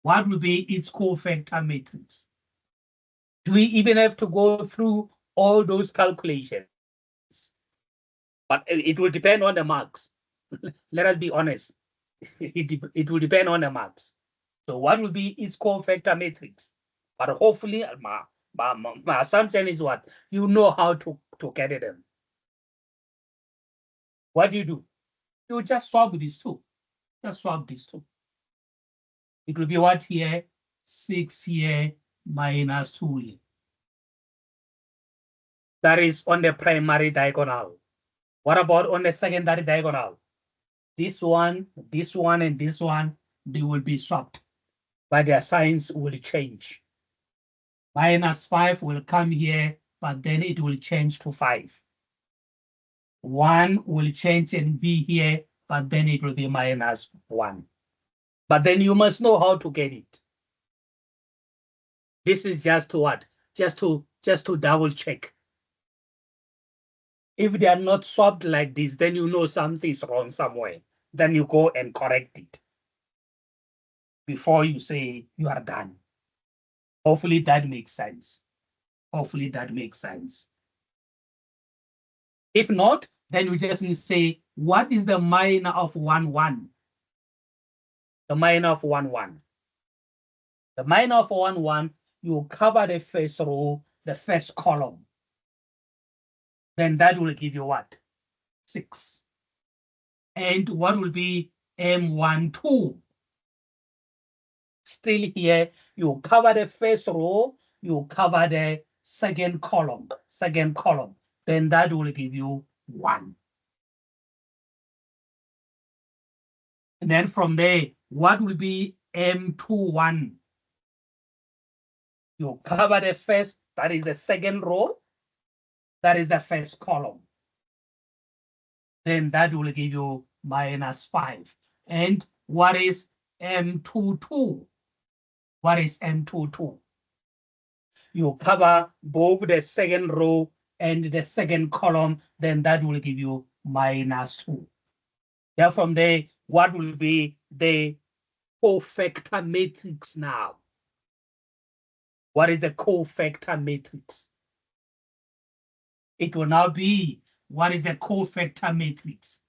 What will be its cofactor matrix? Do we even have to go through all those calculations? But it will depend on the marks. Let us be honest. It will depend on the marks. So what will be its cofactor matrix? But hopefully, my assumption is what? You know how to get them. What do? You just swap these two. Just swap these two. It will be what here? 6 here -2 here. That is on the primary diagonal. What about on the secondary diagonal? This one, and this one, they will be swapped, but their signs will change. -5 will come here, but then it will change to 5. 1 will change and be here, but then it will be -1. But then you must know how to get it. This is just to what? Just to double check. If they are not swapped like this, then you know something's wrong somewhere. Then you go and correct it before you say you are done. Hopefully that makes sense. Hopefully that makes sense. If not, then we just need to say, what is the minor of 1, 1? The minor of 1, 1. The minor of 1, 1, you cover the first row, the first column. Then that will give you what? 6. And what will be M12? Still here, you cover the first row, you cover the second column. Then that will give you 1. And then from there, what will be M21? You cover the first, that is the second row, that is the first column. Then that will give you -5. And what is M22? What is M22? You cover both the second row and the second column, then that will give you minus 2. Then from there, what will be the cofactor matrix now? What is the cofactor matrix? It will now be, what is the cofactor matrix?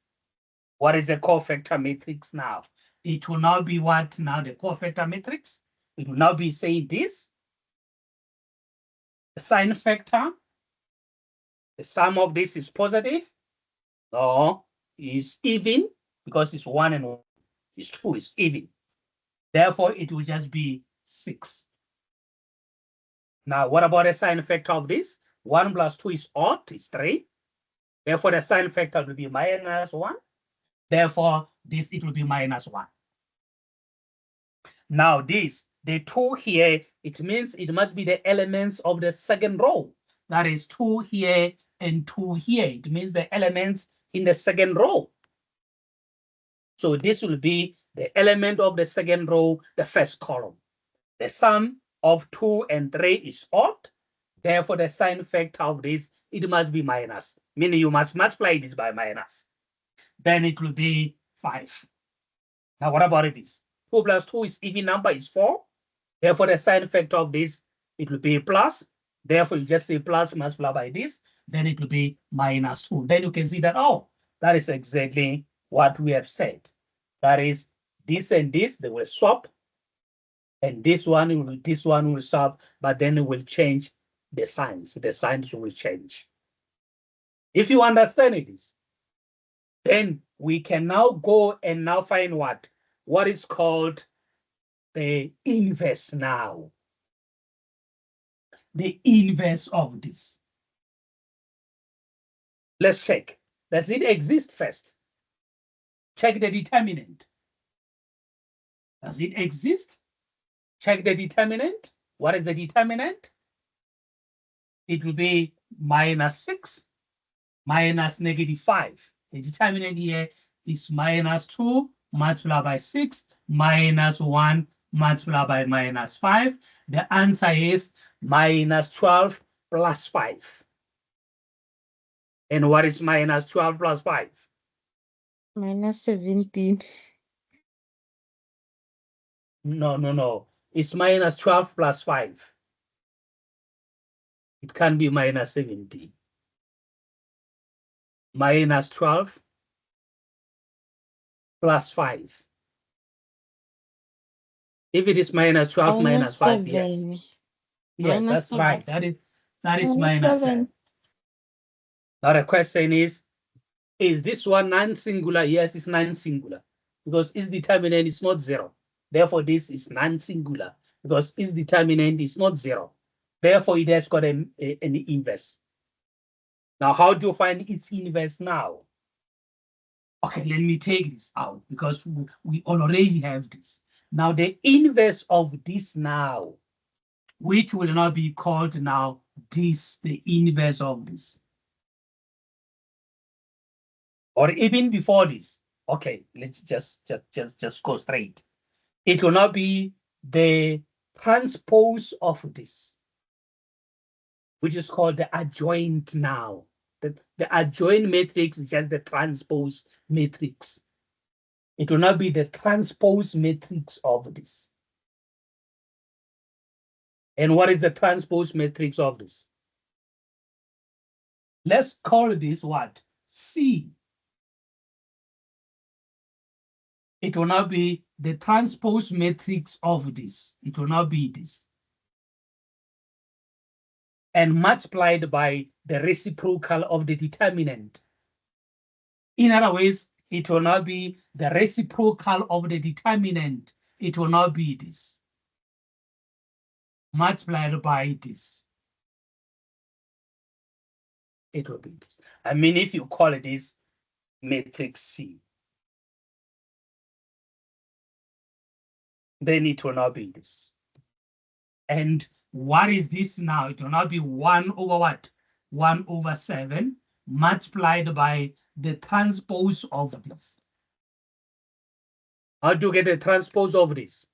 What is the cofactor matrix now? It will now be what now, the cofactor matrix? It will now be saying this. The sign factor, the sum of this is positive. No, is even because it's 1 and 1. It's 2, it's even. Therefore, it will just be 6. Now, what about the sign factor of this? 1 plus 2 is odd, is 3. Therefore, the sign factor will be minus 1. Therefore, this, it will be minus 1. Now, this, the 2 here, it means it must be the elements of the second row. That is 2 here and 2 here. It means the elements in the second row. So this will be the element of the second row, the first column. The sum of 2 and 3 is odd. Therefore, the sign factor of this, it must be minus, meaning you must multiply this by minus. Then it will be 5. Now, what about this? 2 plus 2 is even number, is 4. Therefore, the sign factor of this, it will be plus. Therefore, you just say plus multiply by this. Then it will be minus 2. Then you can see that, oh, that is exactly what we have said. That is, this and this, they will swap. And this one will swap, but then it will change the signs. The signs will change. If you understand this, then we can now go and now find what is called the inverse now. The inverse of this. Let's check. Does it exist first? Check the determinant. Does it exist? Check the determinant. What is the determinant? It will be minus 6 minus negative 5. The determinant here is minus 2 multiplied by 6 minus 1 multiplied by minus 5. The answer is minus 12 plus 5. And what is minus 12 plus 5? Minus 17. No. It's minus 12 plus 5. It can be minus 17. Minus 12 plus 5. If it is minus 12 minus 5, yes. 7. Yeah, Minus that's 7. right. That is Minus minus 7. 7. Now the question is this one non-singular? Yes, it's non-singular because its determinant is not 0. Therefore, this is non-singular because its determinant is not 0. Therefore, it has got an inverse. Now, how do you find its inverse now? Okay, let me take this out because we already have this. Now, the inverse of this now, which will now be called now this, the inverse of this. Or even before this. Okay, let's just go straight. It will now be the transpose of this, which is called the adjoint now. The adjoint matrix is just the transpose matrix. It will now be the transpose matrix of this. And what is the transpose matrix of this? Let's call this what? C. It will now be the transpose matrix of this. It will now be this. And multiplied by the reciprocal of the determinant. In other words, it will now be the reciprocal of the determinant. It will now be this. Multiplied by this. It will be this. I mean, if you call it this matrix C, then it will now be this. And what is this now? It will now be 1 over what? 1 over 7 multiplied by the transpose of this. How do you get the transpose of this?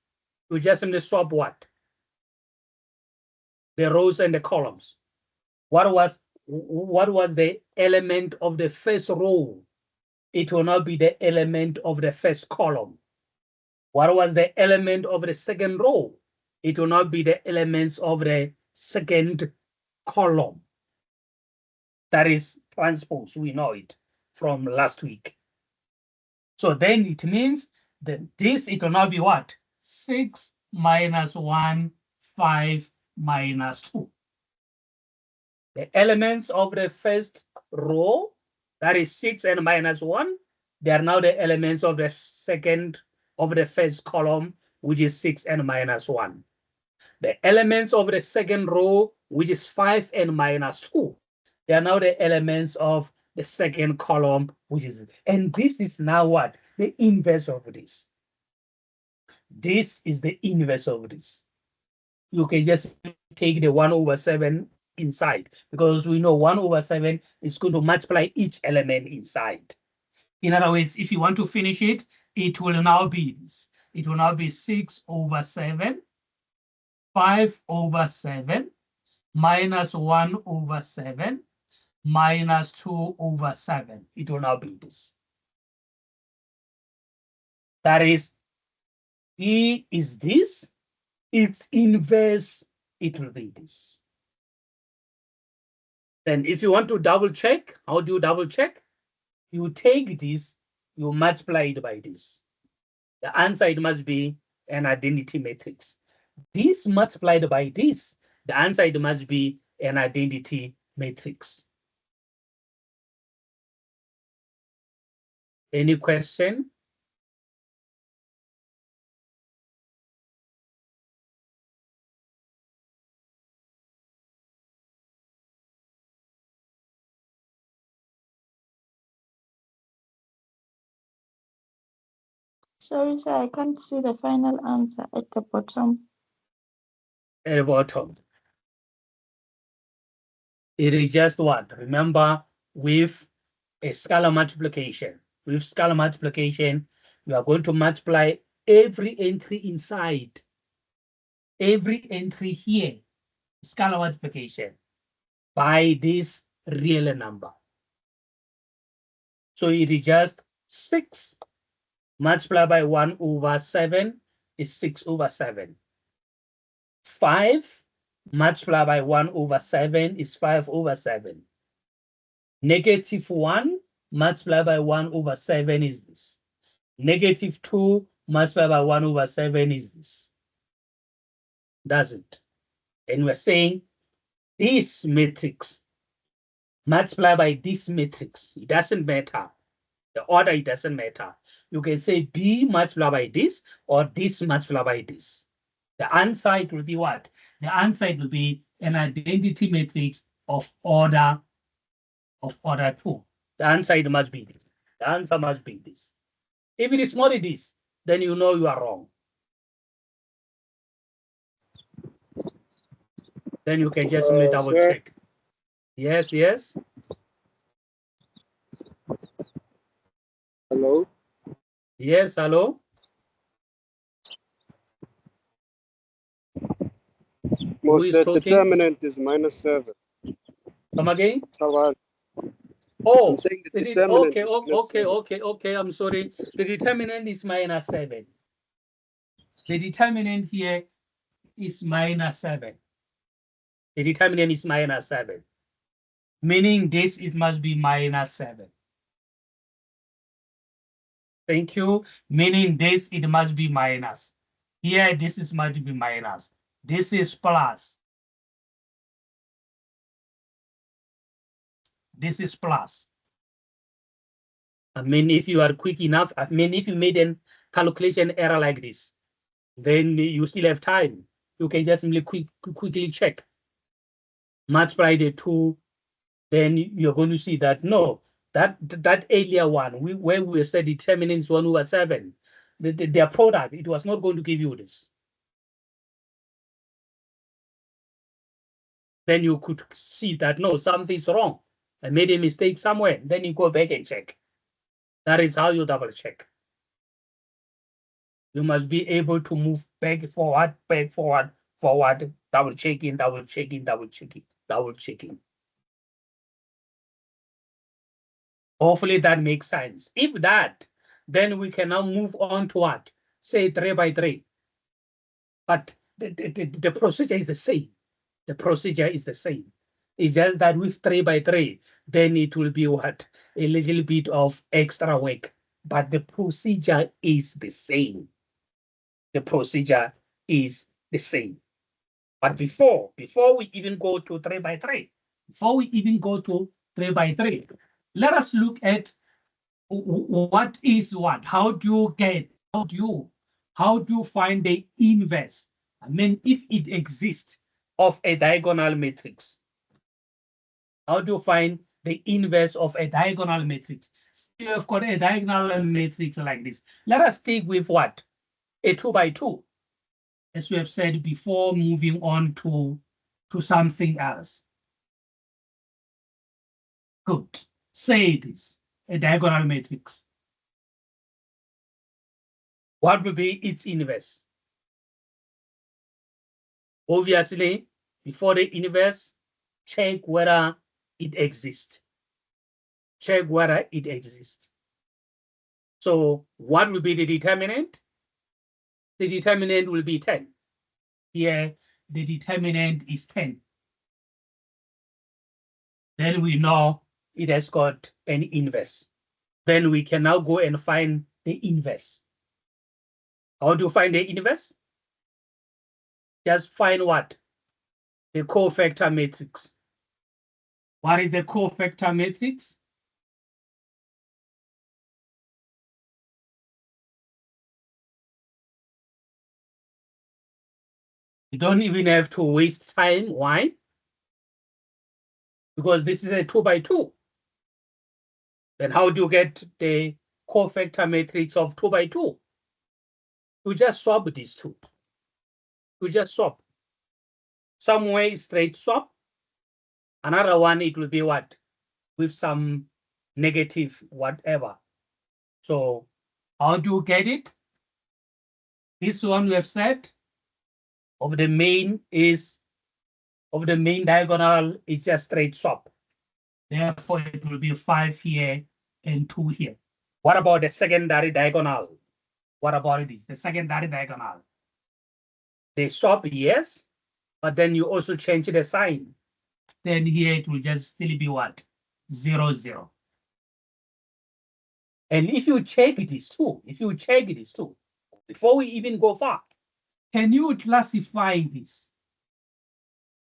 You just simply swap what? The rows and the columns. What was the element of the first row? it will not be the element of the first column. What was the element of the second row? It will not be the elements of the second column. That is transpose, we know it from last week. So then it means that this, it will not be what? 6 minus 1, 5 minus 2. The elements of the first row, that is 6 and minus 1, they are now the elements of the second, of the first column, which is 6 and minus 1. The elements of the second row, which is 5 and minus 2, they are now the elements of the second column, which is, and this is now what? The inverse of this. This is the inverse of this. You can just take the 1/7 inside, because we know 1/7 is going to multiply each element inside. In other words, if you want to finish it, it will now be this. It will now be 6/7, 5/7, minus 1/7, minus 2/7. It will now be this. That is, E is this, its inverse, it will be this. Then if you want to double check, how do you double check? You take this, you multiply it by this. The answer, it must be an identity matrix. This multiplied by this, the answer, it must be an identity matrix. Any question? Sorry, sir, I can't see the final answer at the bottom. At the bottom. It is just what? Remember, with a scalar multiplication. With scalar multiplication, you are going to multiply every entry inside. Every entry here, scalar multiplication, by this real number. So it is just 6 multiplied by 1/7 is 6/7. 5 multiplied by 1/7 is 5/7. -1 multiplied by 1/7 is this. -2 multiplied by 1/7 is this. That's it. And we're saying this matrix multiplied by this matrix, it doesn't matter. The order, it doesn't matter. You can say B multiplied by this or this multiplied by this. The answer, it will be what? The answer, it will be an identity matrix of order 2. The answer, it must be this. The answer must be this. If it is not this, then you know you are wrong. Then you can just double check. Yes, yes. Hello? Yes, hello. Most is the talking? determinant is -7. Come again? Sawan. Oh, I'm saying the determinant okay, is -7. okay. I'm sorry. The determinant is -7. The determinant here is -7. The determinant is -7. Meaning this, it must be -7. Thank you. Meaning this, it must be minus. Here, this is must be minus. This is plus. This is plus. I mean, if you are quick enough, I mean, if you made a calculation error like this, then you still have time. You can just simply quickly check. Multiply the 2, then you're going to see that no, that earlier one, where we said determinants 1/7, their product, it was not going to give you this. Then you could see that no, something's wrong. I made a mistake somewhere. Then you go back and check. That is how you double check. You must be able to move back, forward, double checking, double checking, double checking, double checking. Hopefully that makes sense. If that, then we can now move on to what? Say 3 by 3. But the procedure is the same. The procedure is the same. It's just that with 3 by 3, then it will be what? A little bit of extra work. But the procedure is the same. The procedure is the same. But before we even go to 3 by 3, let us look at what is what. How do you find the inverse? I mean, if it exists of a diagonal matrix, how do you find the inverse of a diagonal matrix? So you have got a diagonal matrix like this. Let us stick with what? A 2 by 2. As we have said before, moving on to something else. Good. Say it is a diagonal matrix. What will be its inverse? Obviously, before the inverse, check whether it exists. Check whether it exists. So what will be the determinant? The determinant will be 10. Here, the determinant is 10. Then we know it has got an inverse. Then we can now go and find the inverse. How do you find the inverse? Just find what? The cofactor matrix. What is the cofactor matrix? You don't even have to waste time. Why? Because this is a 2 by 2. Then how do you get the cofactor matrix of 2 by 2? You just swap these two. You just swap. Some way straight swap. Another one, it will be what? With some negative whatever. So how do you get it? This one we have said of the main diagonal is just straight swap. Therefore, it will be 5 here and 2 here. What about the secondary diagonal? What about this? The secondary diagonal. They swap, yes, but then you also change the sign. Then here it will just still be what? 0, 0. And if you check these two, before we even go far, can you classify this?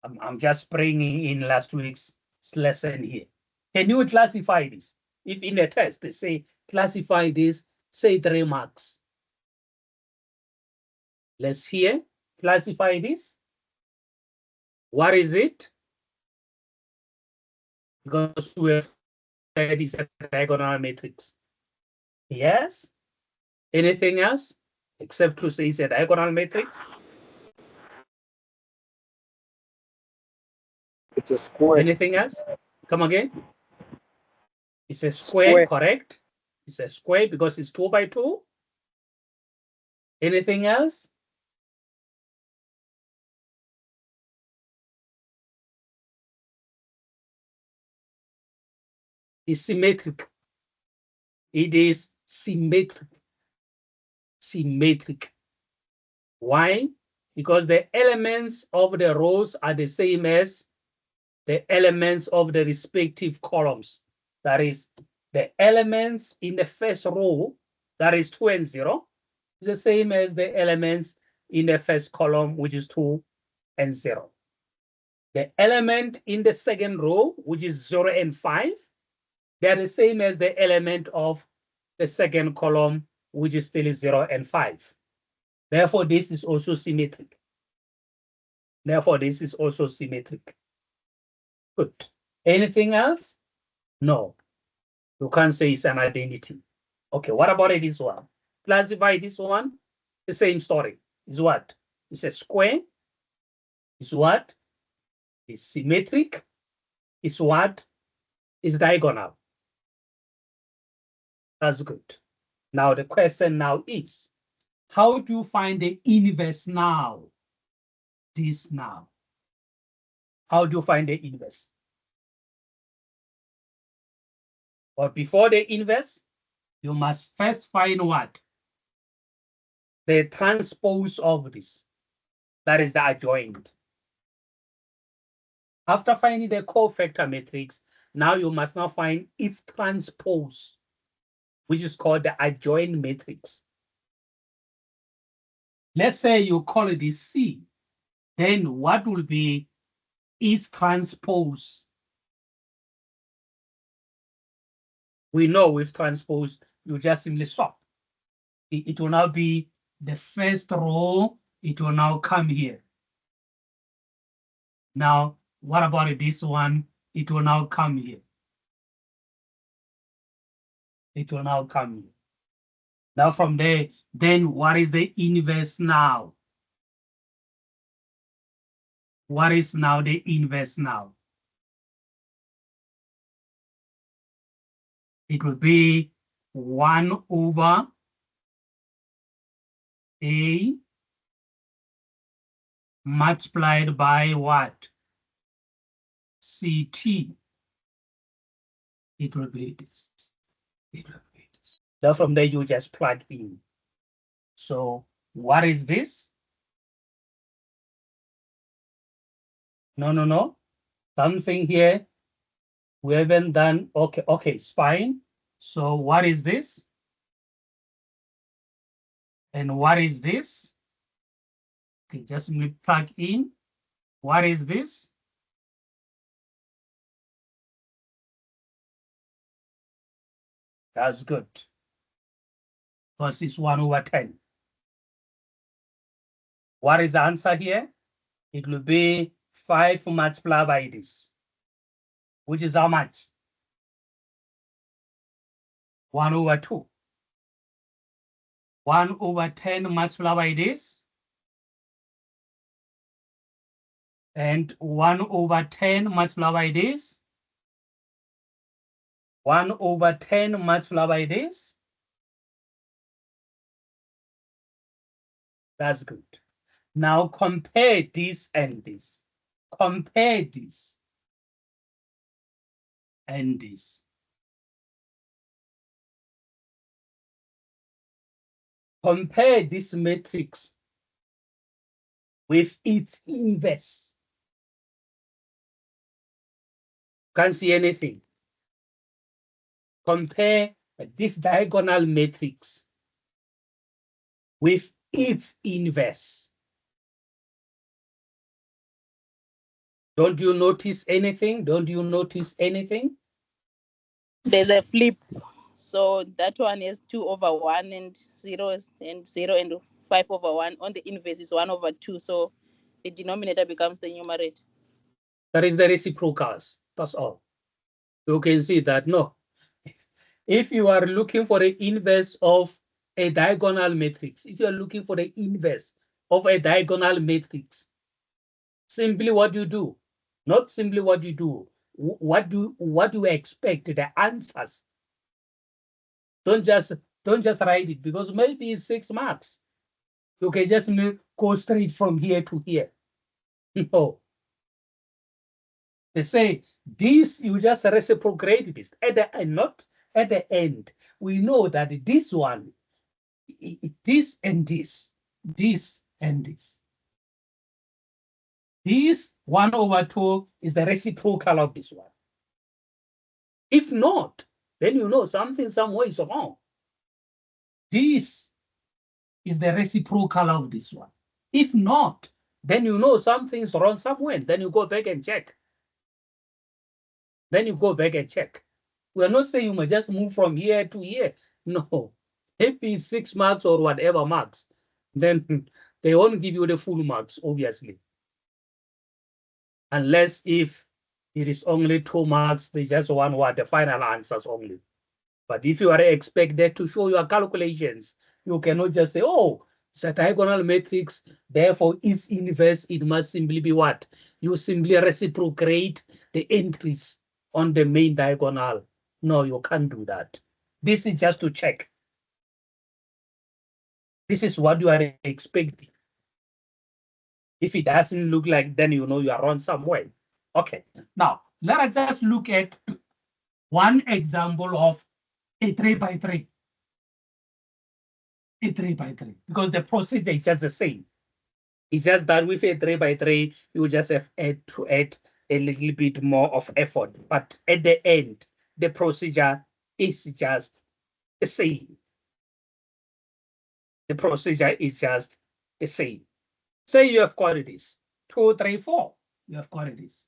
I'm just bringing in last week's lesson here. Can you classify this? If in the test they say classify this, say 3 marks. Let's hear, classify this. What is it? Because we have said it's a diagonal matrix. Yes. Anything else except to say it's a diagonal matrix? It's a square. Anything else? Come again. It's a square, correct? It's a square because it's 2 by 2. Anything else? It's symmetric. It is symmetric. Symmetric. Why? Because the elements of the rows are the same as the elements of the respective columns. That is, the elements in the first row, that is 2 and 0, is the same as the elements in the first column, which is 2 and 0. The element in the second row, which is 0 and 5, they're the same as the element of the second column, which is still 0 and 5. Therefore, this is also symmetric. Good. Anything else? No. You can't say it's an identity. Okay, what about this one? Classify this one. The same story. Is what? It's a square. Is what? It's symmetric. Is what? It's diagonal. That's good. Now the question now is, how do you find the inverse now? This now. How do you find the inverse? Or before the inverse, you must first find what? The transpose of this. That is the adjoint. After finding the cofactor matrix, now you must now find its transpose, which is called the adjoint matrix. Let's say you call it C. Then what will be its transpose? We know with transpose, you just simply swap. It will now be the first row. It will now come here. Now, what about this one? It will now come here. It will now come here. Now from there, then what is the inverse now? What is now the inverse now? It will be 1 over A multiplied by what? CT. It will be this. It will be this. Now from there, you just plug in. So what is this? No. Something here we haven't done. Okay, it's fine. So what is this? And what is this? Okay, just plug in. What is this? That's good. Because it's 1 over 10. What is the answer here? It will be 5 multiplied by this, which is how much? 1 over 2. 1 over 10 multiplied by this. And 1 over 10 multiplied by this. 1 over 10 multiplied by this. That's good. Now compare this and this. Compare this and this. Compare this matrix with its inverse. Can't see anything. Compare this diagonal matrix with its inverse. Don't you notice anything? Don't you notice anything? There's a flip. So that one is 2 over 1 and 0 and 5 over 1. On the inverse is 1 over 2. So the denominator becomes the numerator. That is the reciprocals. That's all. You can see that no. If you are looking for the inverse of a diagonal matrix, if you are looking for the inverse of a diagonal matrix, simply what you do, not simply what you do, what do you expect the answers? Don't just write it, because maybe it's 6 marks. You can just go straight from here to here. No. They say this, you just reciprocate this at the end, not at the end. We know that this one, this and this, this and this. This 1 over 2 is the reciprocal of this one. If not, then you know something somewhere is wrong. This is the reciprocal of this one. If not, then you know something's wrong somewhere. Then you go back and check. Then you go back and check. We're not saying you must just move from here to here. No. If it's 6 marks or whatever marks, then they won't give you the full marks, obviously. Unless if it is only 2 marks, they just want what the final answers only. But if you are expected to show your calculations, you cannot just say, oh, it's a diagonal matrix, therefore its inverse, it must simply be what? You simply reciprocate the entries on the main diagonal. No, you can't do that. This is just to check. This is what you are expecting. If it doesn't look like, then you know you are wrong somewhere. Okay, now let us just look at one example of a 3x3. A 3x3, because the procedure is just the same. It's just that with a 3x3, you just have to add a little bit more of effort. But at the end, the procedure is just the same. The procedure is just the same. Say you have quantities 2, 3, 4. You have quantities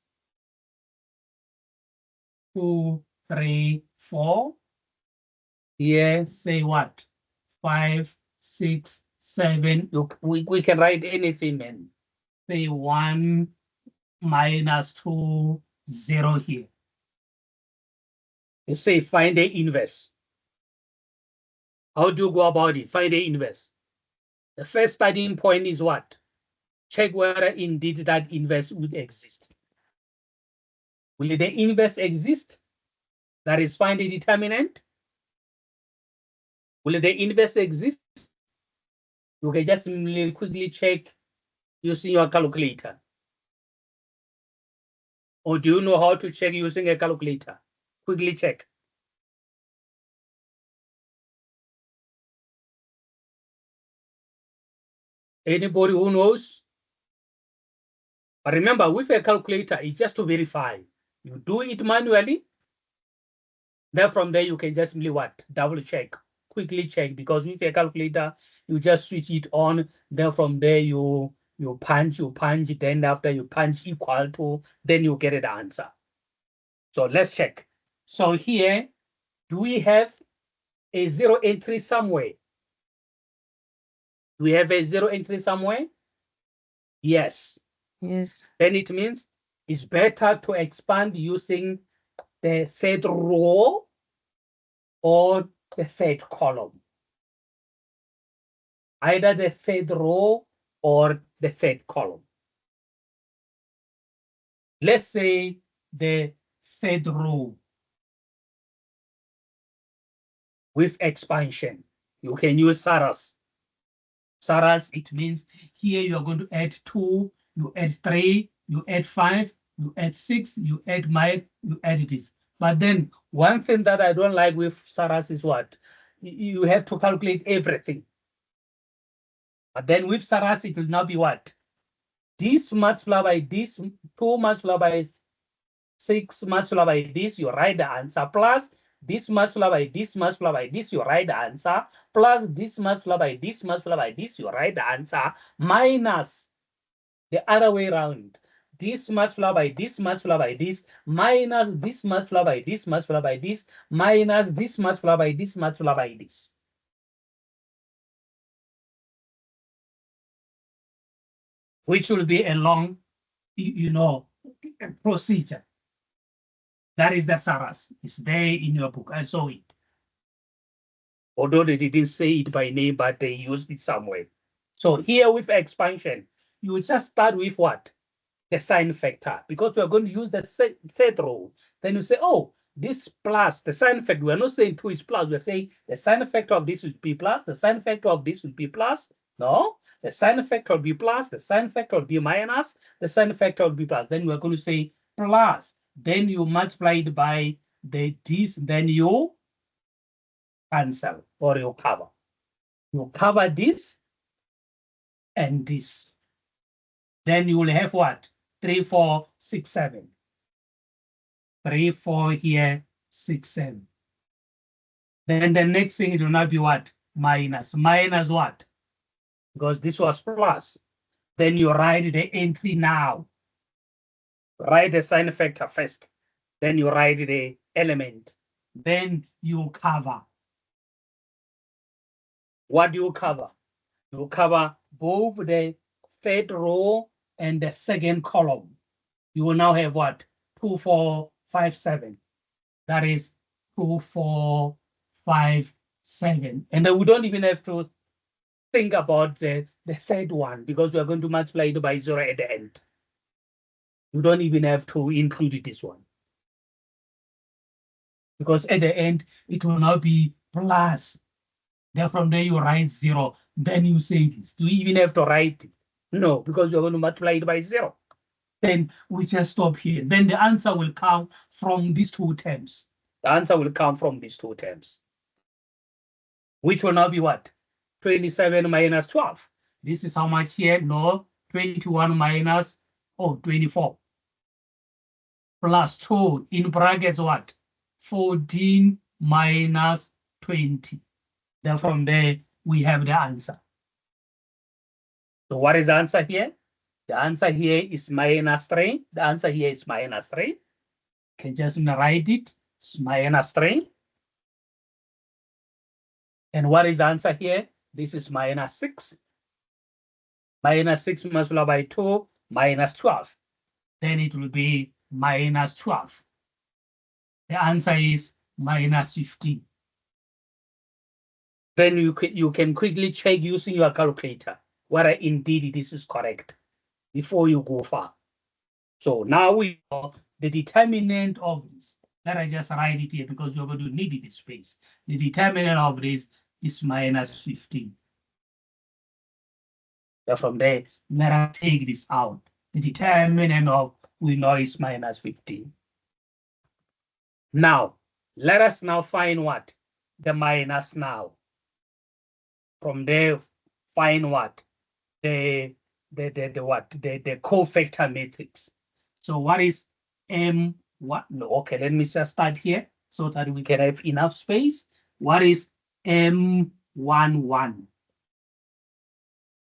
2, 3, 4. Here, say what? 5, 6, 7. Look, we can write anything, man. Say 1 minus 2, 0 here. You say find the inverse. How do you go about it? Find the inverse. The first starting point is what? Check whether indeed that inverse would exist. Will the inverse exist? That is, find the determinant. Will the inverse exist? You can just quickly check using your calculator. Or do you know how to check using a calculator? Quickly check. Anybody who knows? But remember, with a calculator, it's just to verify. You do it manually. Then from there, you can just simply what? Double check, quickly check, because with a calculator, you just switch it on. Then from there, you punch, then after you punch equal to, then you get the answer. So let's check. So here, do we have a 0 entry somewhere? Do we have a 0 entry somewhere? Yes. Yes. Then it means it's better to expand using the third row or the third column. Either the third row or the third column. Let's say the third row with expansion. You can use Saras. Saras, it means here you're going to add 2, you add 3, you add 5, you add 6, you add you add this. But then one thing that I don't like with Saras is what? You have to calculate everything. But then with Saras, it will now be what? This multiplied by this, 2 multiplied by 6 multiplied by this, you write the answer, plus this multiplied by this multiplied by this, you write the answer, plus this multiplied by this multiplied by this, you write the answer, minus the other way around. This multiplied by this multiplied by this, minus this multiplied by this multiplied by this, minus this multiplied by this multiplied by this. Which will be a long, procedure. That is the Saras. It's there in your book. I saw it. Although they didn't say it by name, but they used it somewhere. So here with expansion, you just start with what? The sign factor, because we're going to use the third row. Then you say, oh, this plus the sign factor. We're not saying 2 is plus. We're saying the sign factor of this would be plus. The sign factor of this would be plus. No, the sign factor will be plus. The sign factor will be minus. The sign factor will be plus. Then we're going to say plus. Then you multiply it by this. Then you cancel or you cover. You cover this and this. Then you will have what? 3, 4, 6, 7. 3, 4 here, 6, 7. Then the next thing it will not be what? Minus. Minus what? Because this was plus. Then you write the entry now. Write the sign factor first. Then you write the element. Then you cover. What do you cover? You cover both the third row and the second column. You will now have what? 2, 4, 5, 7. That is 2, 4, 5, 7. And then we don't even have to think about the third one, because we are going to multiply it by 0 at the end. You don't even have to include this one, because at the end, it will now be plus. Then from there, you write 0. Then you say this. Do you even have to write it? No, because you're going to multiply it by 0. Then we just stop here. Then the answer will come from these two terms. The answer will come from these two terms, which will now be what? 27 minus 12. This is how much here? No, 21 minus 24. Plus 2 in brackets what? 14 minus 20. Then from there, we have the answer. So what is the answer here? The answer here is minus 3. The answer here is minus 3. You can just write it. It's minus 3. And what is the answer here? This is minus 6. Minus 6 multiplied by 2, minus 12. Then it will be minus 12. The answer is minus 15. Then you can quickly check using your calculator whether indeed this is correct before you go far. So now we know the determinant of this. Let us just write it here because you're going to need this space. The determinant of this is minus 15. So from there, let us take this out. The determinant of we know is minus 15. Now, let us now find what? The minus now. From there, find what? The cofactor matrix. So what is M? What? Okay, let me just start here so that we can have enough space. What is M11?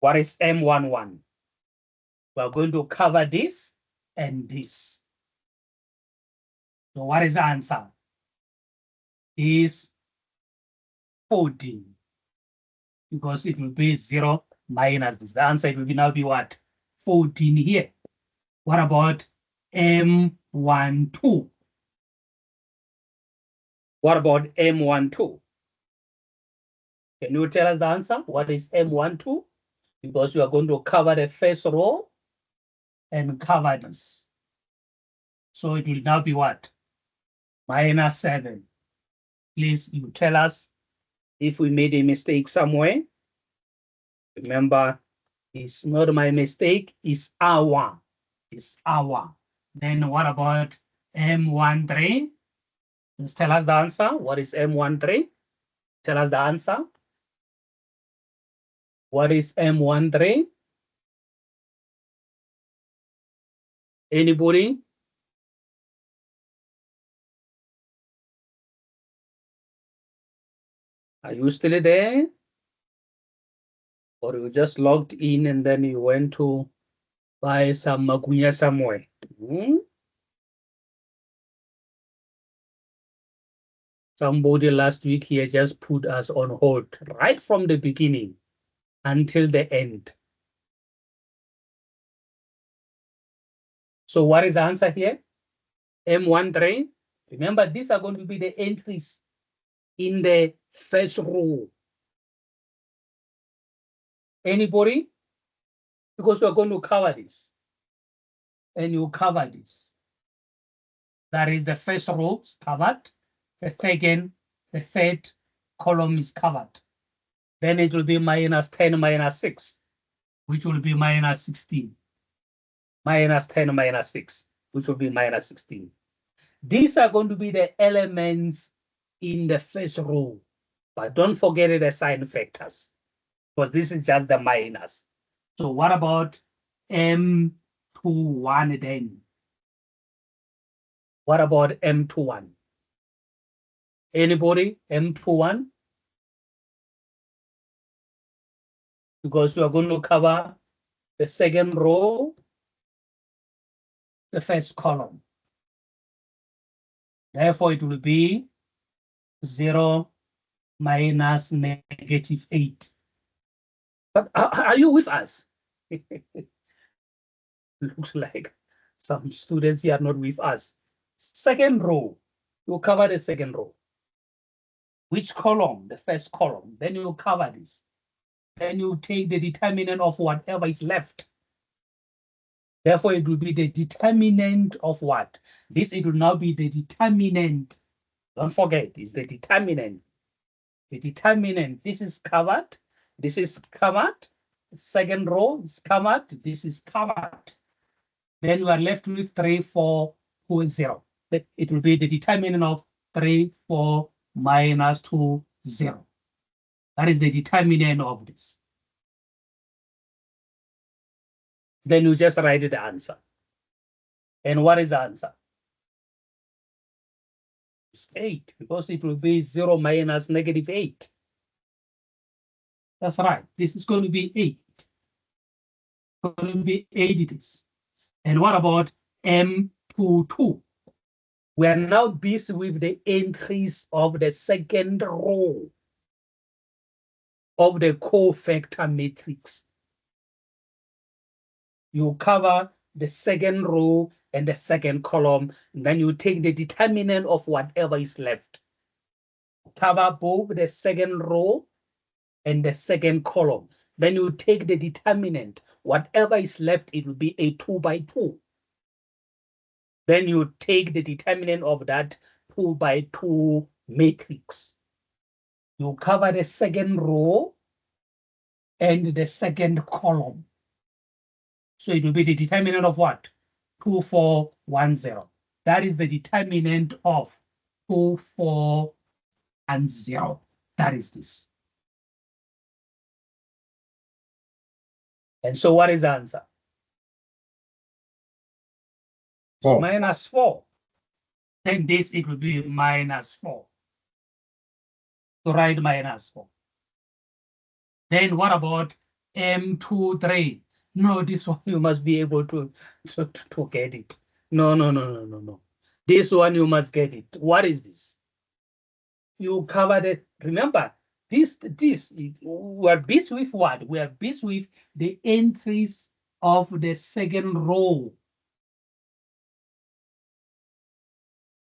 What is M11? We're going to cover this and this. So what is the answer? Is 14. Because it will be 0 minus this. The answer will now be what? 14 here. What about M12? What about M12? Can you tell us the answer? What is M12? Because you are going to cover the first row and cover this. So it will now be what? Minus 7. Please, you tell us if we made a mistake somewhere. Remember, it's not my mistake, it's our. It's our. Then what about M13? Just tell us the answer. What is M13? Tell us the answer. What is M13? Anybody? Are you still there? Or you just logged in and then you went to buy some magunya somewhere? Somebody last week here just put us on hold right from the beginning until the end. So what is the answer here? M13. Remember, these are going to be the entries in the first row. Anybody? Because we're going to cover this. And you cover this. That is the first row is covered. The third column is covered. Then it will be minus 10 minus 6, which will be minus 16. Minus 10 minus 6, which will be minus 16. These are going to be the elements in the first row. But don't forget the sign factors, because this is just the minus. So what about M21 then? What about M21? Anybody? M21? Because we are going to cover the second row, the first column. Therefore, it will be 0 minus negative 8. But are you with us? Looks like some students here are not with us. Second row, you cover the second row. Which column? The first column. Then you cover this. Then you take the determinant of whatever is left. Therefore, it will be the determinant of what? This, it will now be the determinant. Don't forget, it's the determinant. The determinant, this is covered. This is covered. Second row is covered. This is covered. Then we are left with 3, 4, 4, 0. It will be the determinant of 3, 4, minus 2, 0. That is the determinant of this. Then you just write the answer. And what is the answer? It's 8, because it will be 0 minus negative 8. That's right. This is going to be 8. It's going to be 8 it is. And what about M22? We are now busy with the entries of the second row of the cofactor matrix. You cover the second row and the second column, and then you take the determinant of whatever is left. Cover both the second row and the second column. Then you take the determinant. Whatever is left, it will be a 2 by 2. Then you take the determinant of that 2 by 2 matrix. You cover the second row and the second column. So it will be the determinant of what? 2, 4, 1, 0. That is the determinant of 2, 4, and 0. That is this. And so what is the answer? It's minus 4. Then this, it will be minus 4. So write minus 4. Then what about M23? No, this one you must be able to get it. No. This one you must get it. What is this? You covered it. Remember, this we are busy with what? We are busy with the entries of the second row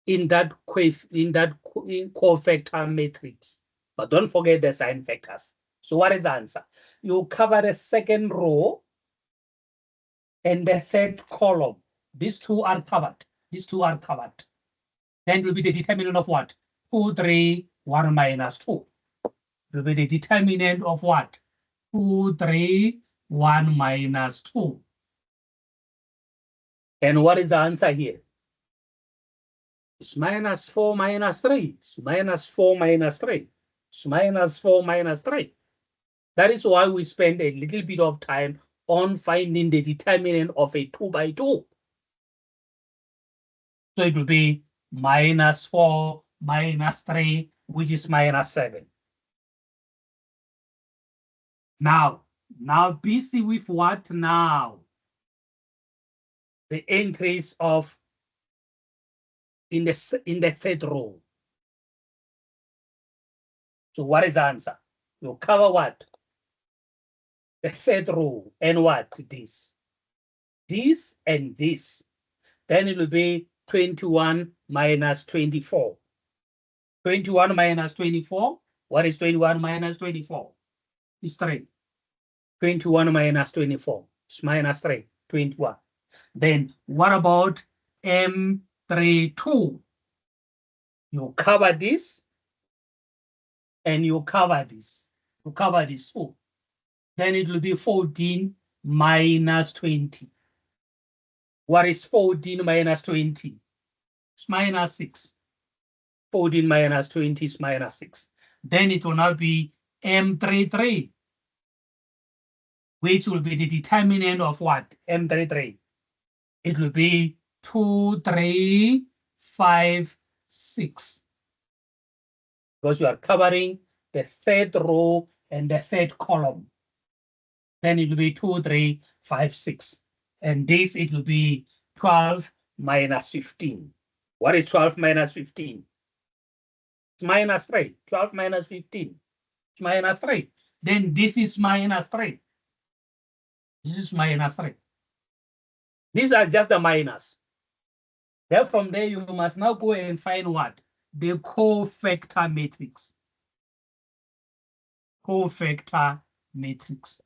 in that cofactor matrix. But don't forget the sign factors. So what is the answer? You cover the second row and the third column. These two are covered. These two are covered. Then it will be the determinant of what? 2, 3, 1 minus 2. It will be the determinant of what? 2, 3, 1 minus 2. And what is the answer here? It's minus 4 minus 3. It's minus 4 minus 3. It's minus 4 minus 3. That is why we spend a little bit of time on finding the determinant of a 2 by 2. So it will be minus 4 minus 3, which is minus 7. Now busy with what now? The entries of in the third row. So what is the answer? You cover what? The third row and what? This and this. Then it will be 21 minus 24. 21 minus 24. What is 21 minus 24? It's 3. 21 minus 24. It's minus 3. 21. Then what about M32? You cover this and you cover this. You cover this too. Then it will be 14 minus 20. What is 14 minus 20? It's minus 6. 14 minus 20 is minus 6. Then it will now be M33, which will be the determinant of what? M33. It will be 2, 3, 5, 6. Because you are covering the third row and the third column. Then it will be 2, 3, 5, 6. And this, it will be 12 minus 15. What is 12 minus 15? It's minus 3. 12 minus 15. It's minus 3. Then this is minus 3. This is minus 3. These are just the minus. Then from there, you must now go and find what? The cofactor matrix. Cofactor matrix.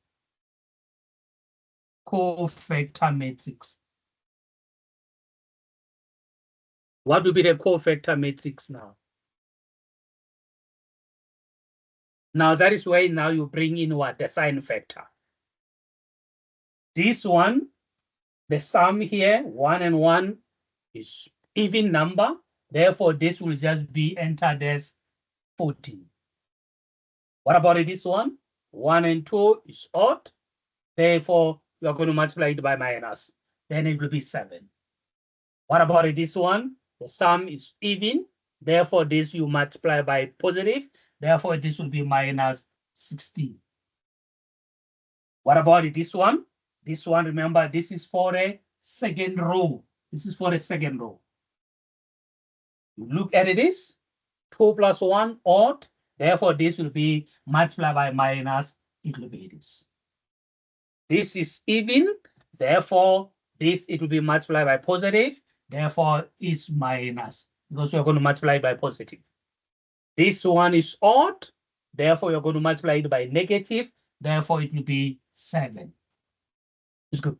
Cofactor matrix. What will be the cofactor matrix now? Now that is why now you bring in what? The sign factor. This one, the sum here, 1 and 1 is even number. Therefore, this will just be entered as 14. What about this one? 1 and 2 is odd. Therefore, you are going to multiply it by minus. Then it will be 7. What about this one? The sum is even. Therefore, this you multiply by positive. Therefore, this will be minus 16. What about this one? This one, remember, this is for a second row. This is for a second row. Look at this. 2 plus 1 odd. Therefore, this will be multiplied by minus. It will be this. This is even. Therefore, this it will be multiplied by positive. Therefore, is minus because you're going to multiply by positive. This one is odd. Therefore, you're going to multiply it by negative. Therefore, it will be 7. It's good.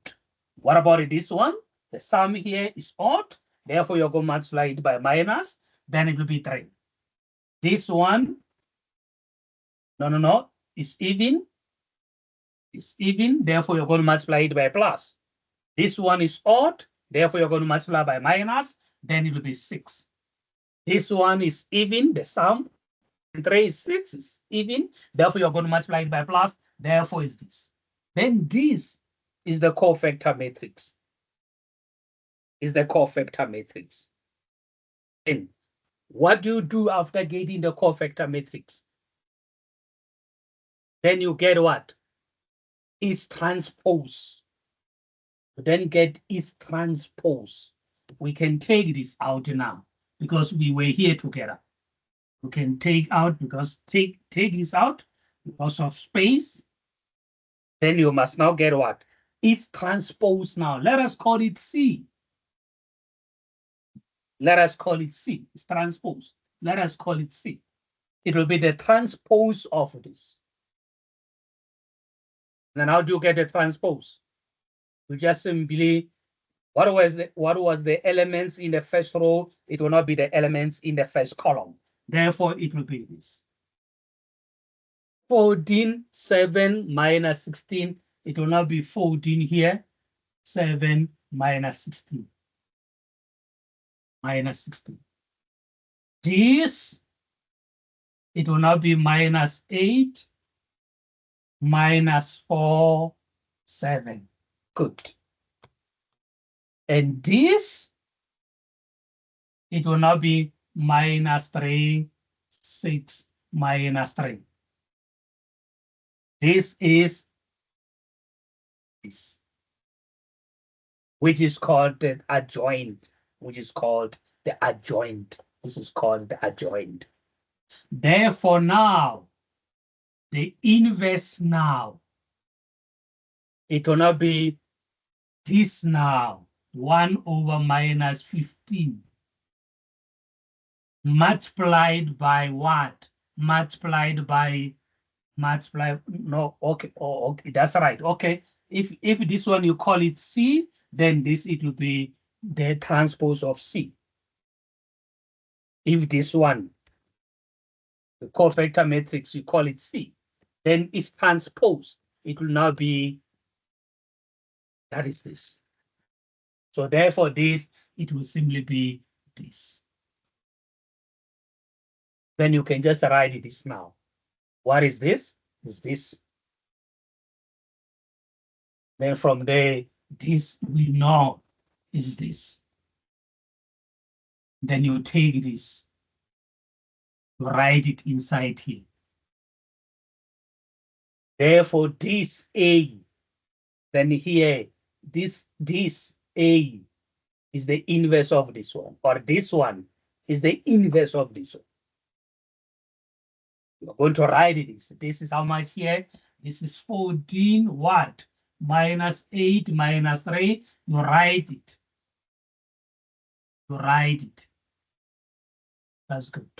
What about this one? The sum here is odd. Therefore, you're going to multiply it by minus. Then it will be 3. This one, no, it's even. It's even. Therefore, you're going to multiply it by plus. This one is odd. Therefore, you're going to multiply by minus. Then it will be 6. This one is even. The sum 3 is 6 is even. Therefore, you're going to multiply it by plus. Therefore, is this. Then this is the cofactor matrix. Is the cofactor matrix. Then what do you do after getting the cofactor matrix? Then you get what? Its transpose. Then get its transpose. We can take this out now because we were here together. We can take out because take this out because of space. Then you must now get what? Its transpose now. Let us call it C. Let us call it C. It's transpose. Let us call it C. It will be the transpose of this. Then how do you get the transpose? You just simply, what was the elements in the first row? It will not be the elements in the first column. Therefore, it will be this. 14, 7 minus 16. It will not be 14 here. 7 minus 16. Minus 16. This, it will now be minus 8 minus 4, 7. Good. And this, it will now be minus 3, 6 minus 3. This is this, which is called the adjoint, which is called the adjoint. This is called the adjoint. Therefore, now, the inverse now, it will not be this now, 1 over minus 15. Multiplied by what? Multiplied by, no, okay, oh, okay, that's right, okay. If this one you call it C, then this, it will be the transpose of C. If this one, the cofactor matrix, you call it C, then it's transposed. It will now be, that is this. So therefore this, it will simply be this. Then you can just write this now. What is this? Is this. Then from there, this we know is this. Then you take this, write it inside here. Therefore, this A, then here, this A is the inverse of this one, or this one is the inverse of this one. You're going to write this. This is how much here? This is 14 what? Minus 8 minus 3. You write it. You write it. That's good.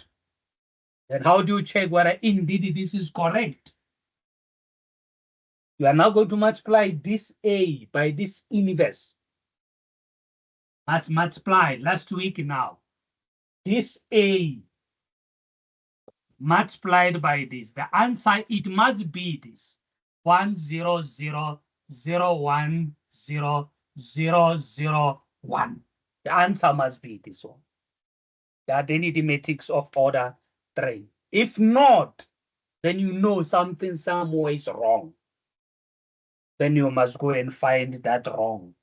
Then how do you check whether indeed this is correct? You are now going to multiply this A by this inverse. Let's multiply last week now. This A multiplied by this. The answer, it must be this. 100,010,001. The answer must be this one. the identity matrix of order 3. If not, then you know something somewhere is wrong. Then you must go and find that wrong.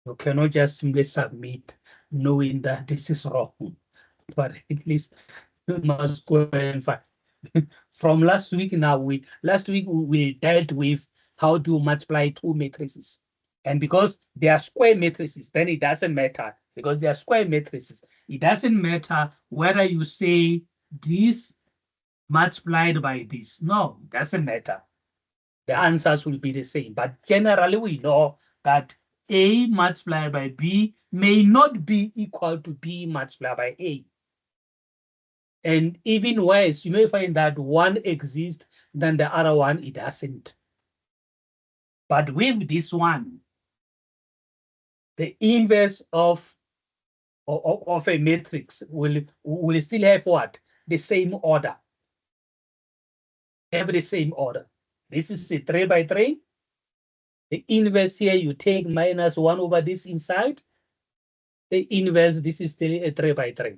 You cannot just simply submit knowing that this is wrong, but at least you must go and find. From last week now, last week we dealt with how to multiply two matrices. And because they are square matrices, then it doesn't matter. Because they are square matrices, it doesn't matter whether you say this multiplied by this. No, it doesn't matter. The answers will be the same. But generally, we know that A multiplied by B may not be equal to B multiplied by A. And even worse, you may find that one exists, then the other one, it doesn't. But with this one, the inverse of a matrix will still have what? The same order. Have the same order. This is a 3 by 3. The inverse here, you take minus 1 over this inside. The inverse, this is still a 3 by 3.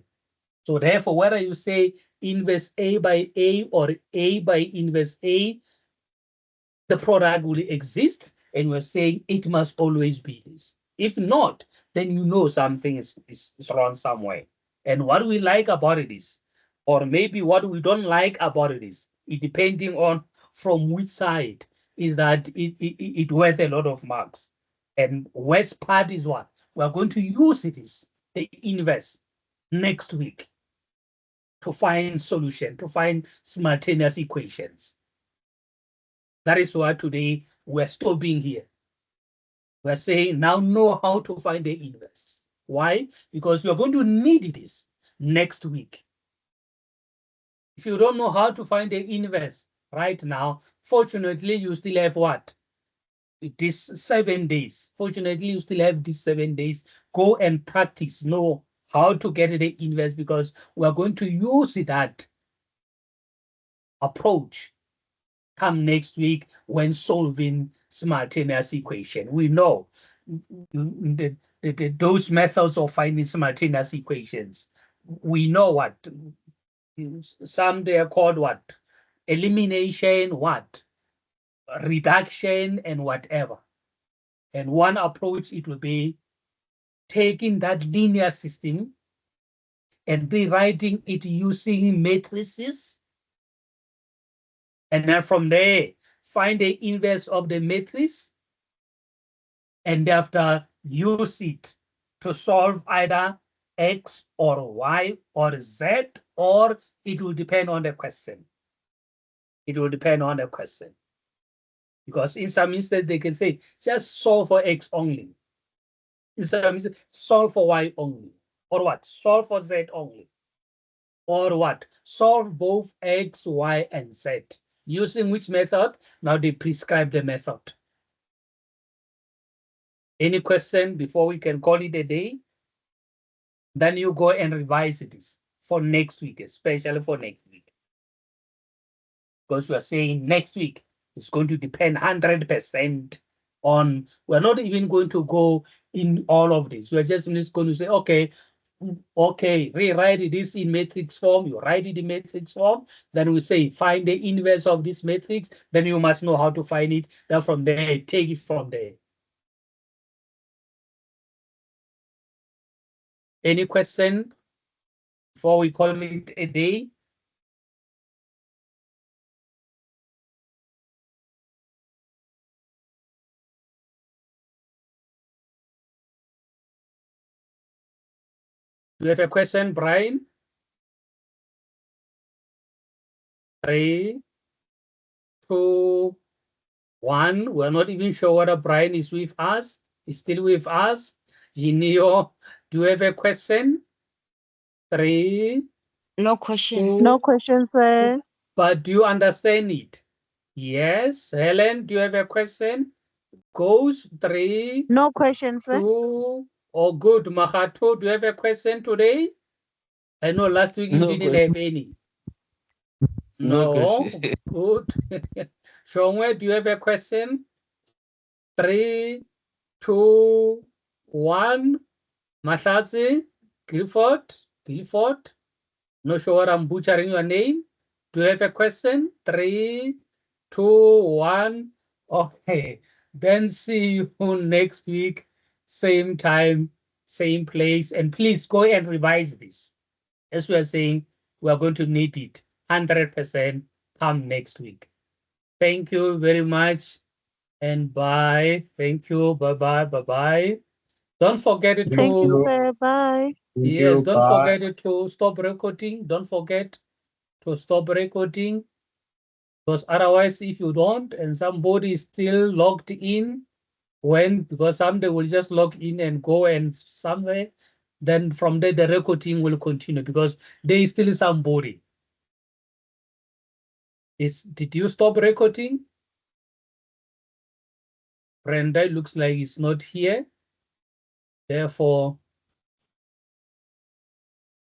So therefore, whether you say inverse A by A or A by inverse A, the product will exist, and we're saying it must always be this. If not, then you know something is wrong somewhere. And what we like about it is, or maybe what we don't like about it is, it depending on from which side, is that it worth a lot of marks. And worst part is what? We're going to use it is the inverse next week to find solution, to find simultaneous equations. That is why today we're stopping here. We're saying now know how to find the inverse. Why? Because you're going to need this next week. If you don't know how to find the inverse right now, fortunately, you still have what? This 7 days. Fortunately, you still have these 7 days. Go and practice, know how to get the inverse, because we're going to use that approach come next week when solving simultaneous equation. We know those methods of finding simultaneous equations. We know what some they are called what? Elimination, what? Reduction, and whatever. And one approach, it will be taking that linear system and rewriting it using matrices. And then from there, find the inverse of the matrix, and after use it to solve either X or Y or Z, or it will depend on the question. It will depend on the question. Because in some instances, they can say, just solve for X only. In some instances, solve for Y only. Or what? Solve for Z only. Or what? Solve both X, Y, and Z. Using which method? Now they prescribe the method. Any question before we can call it a day? Then you go and revise this for next week, especially for next week. Because we are saying next week is going to depend 100% on, we're not even going to go in all of this. We're just going to say, okay, rewrite this in matrix form. You write it in matrix form. Then we say, find the inverse of this matrix. Then you must know how to find it. Then from there, take it from there. Any question before we call it a day? Do you have a question, Brian? 3, 2, 1. We're not even sure whether Brian is with us. He's still with us. Ginio, do you have a question? 3. No question. 2. No question, sir. But do you understand it? Yes. Helen, do you have a question? Goes 3. No question, sir. 2. Oh, good. Mahato, do you have a question today? I know last week you No didn't have any. No No. question. Good. Shongwe, do you have a question? 3, 2, 1. Mahlatsi, Clifford. Clifford. Not sure what I'm butchering your name. Do you have a question? 3, 2, 1. Okay. Then see you next week. Same time, same place. And please go and revise this. As we are saying, we are going to need it 100% come next week. Thank you very much. And bye. Thank you. Bye-bye. Bye-bye. Don't forget to Thank you, sir. Bye. Thank yes, you. don't Bye. forget to stop recording. Don't forget to stop recording. Because otherwise, if you don't, and somebody is still logged in, because someday will just log in and go and somewhere, then from there the recording will continue because there is still somebody. Did you stop recording? Brenda looks like it's not here. Therefore,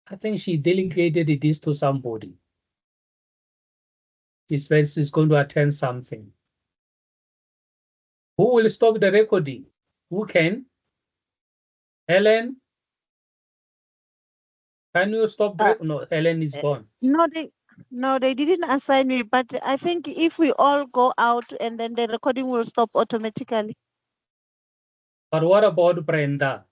I think she delegated this to somebody. She says she's going to attend something. Who will stop the recording? Who can? Helen? Can you stop? No, Helen is gone. No, they didn't assign me, but I think if we all go out and then the recording will stop automatically. But what about Brenda?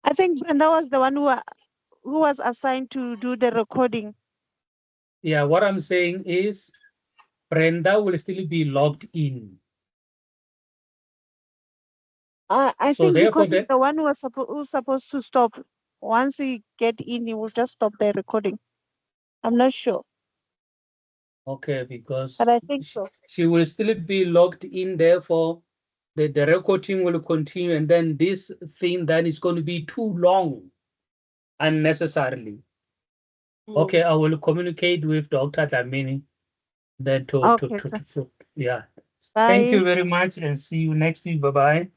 I think Brenda was the one who was assigned to do the recording. Yeah, what I'm saying is Brenda will still be logged in. I So think therefore because he's the one who's supposed to stop. Once he get in, he will just stop the recording. I'm not sure, okay, because but I think so. she will still be logged in, therefore the recording will continue, and then this thing then is going to be too long unnecessarily. Okay, I will communicate with Dr. Dlamini then Okay, sir. yeah. Bye. Thank you very much and see you next week. Bye-bye.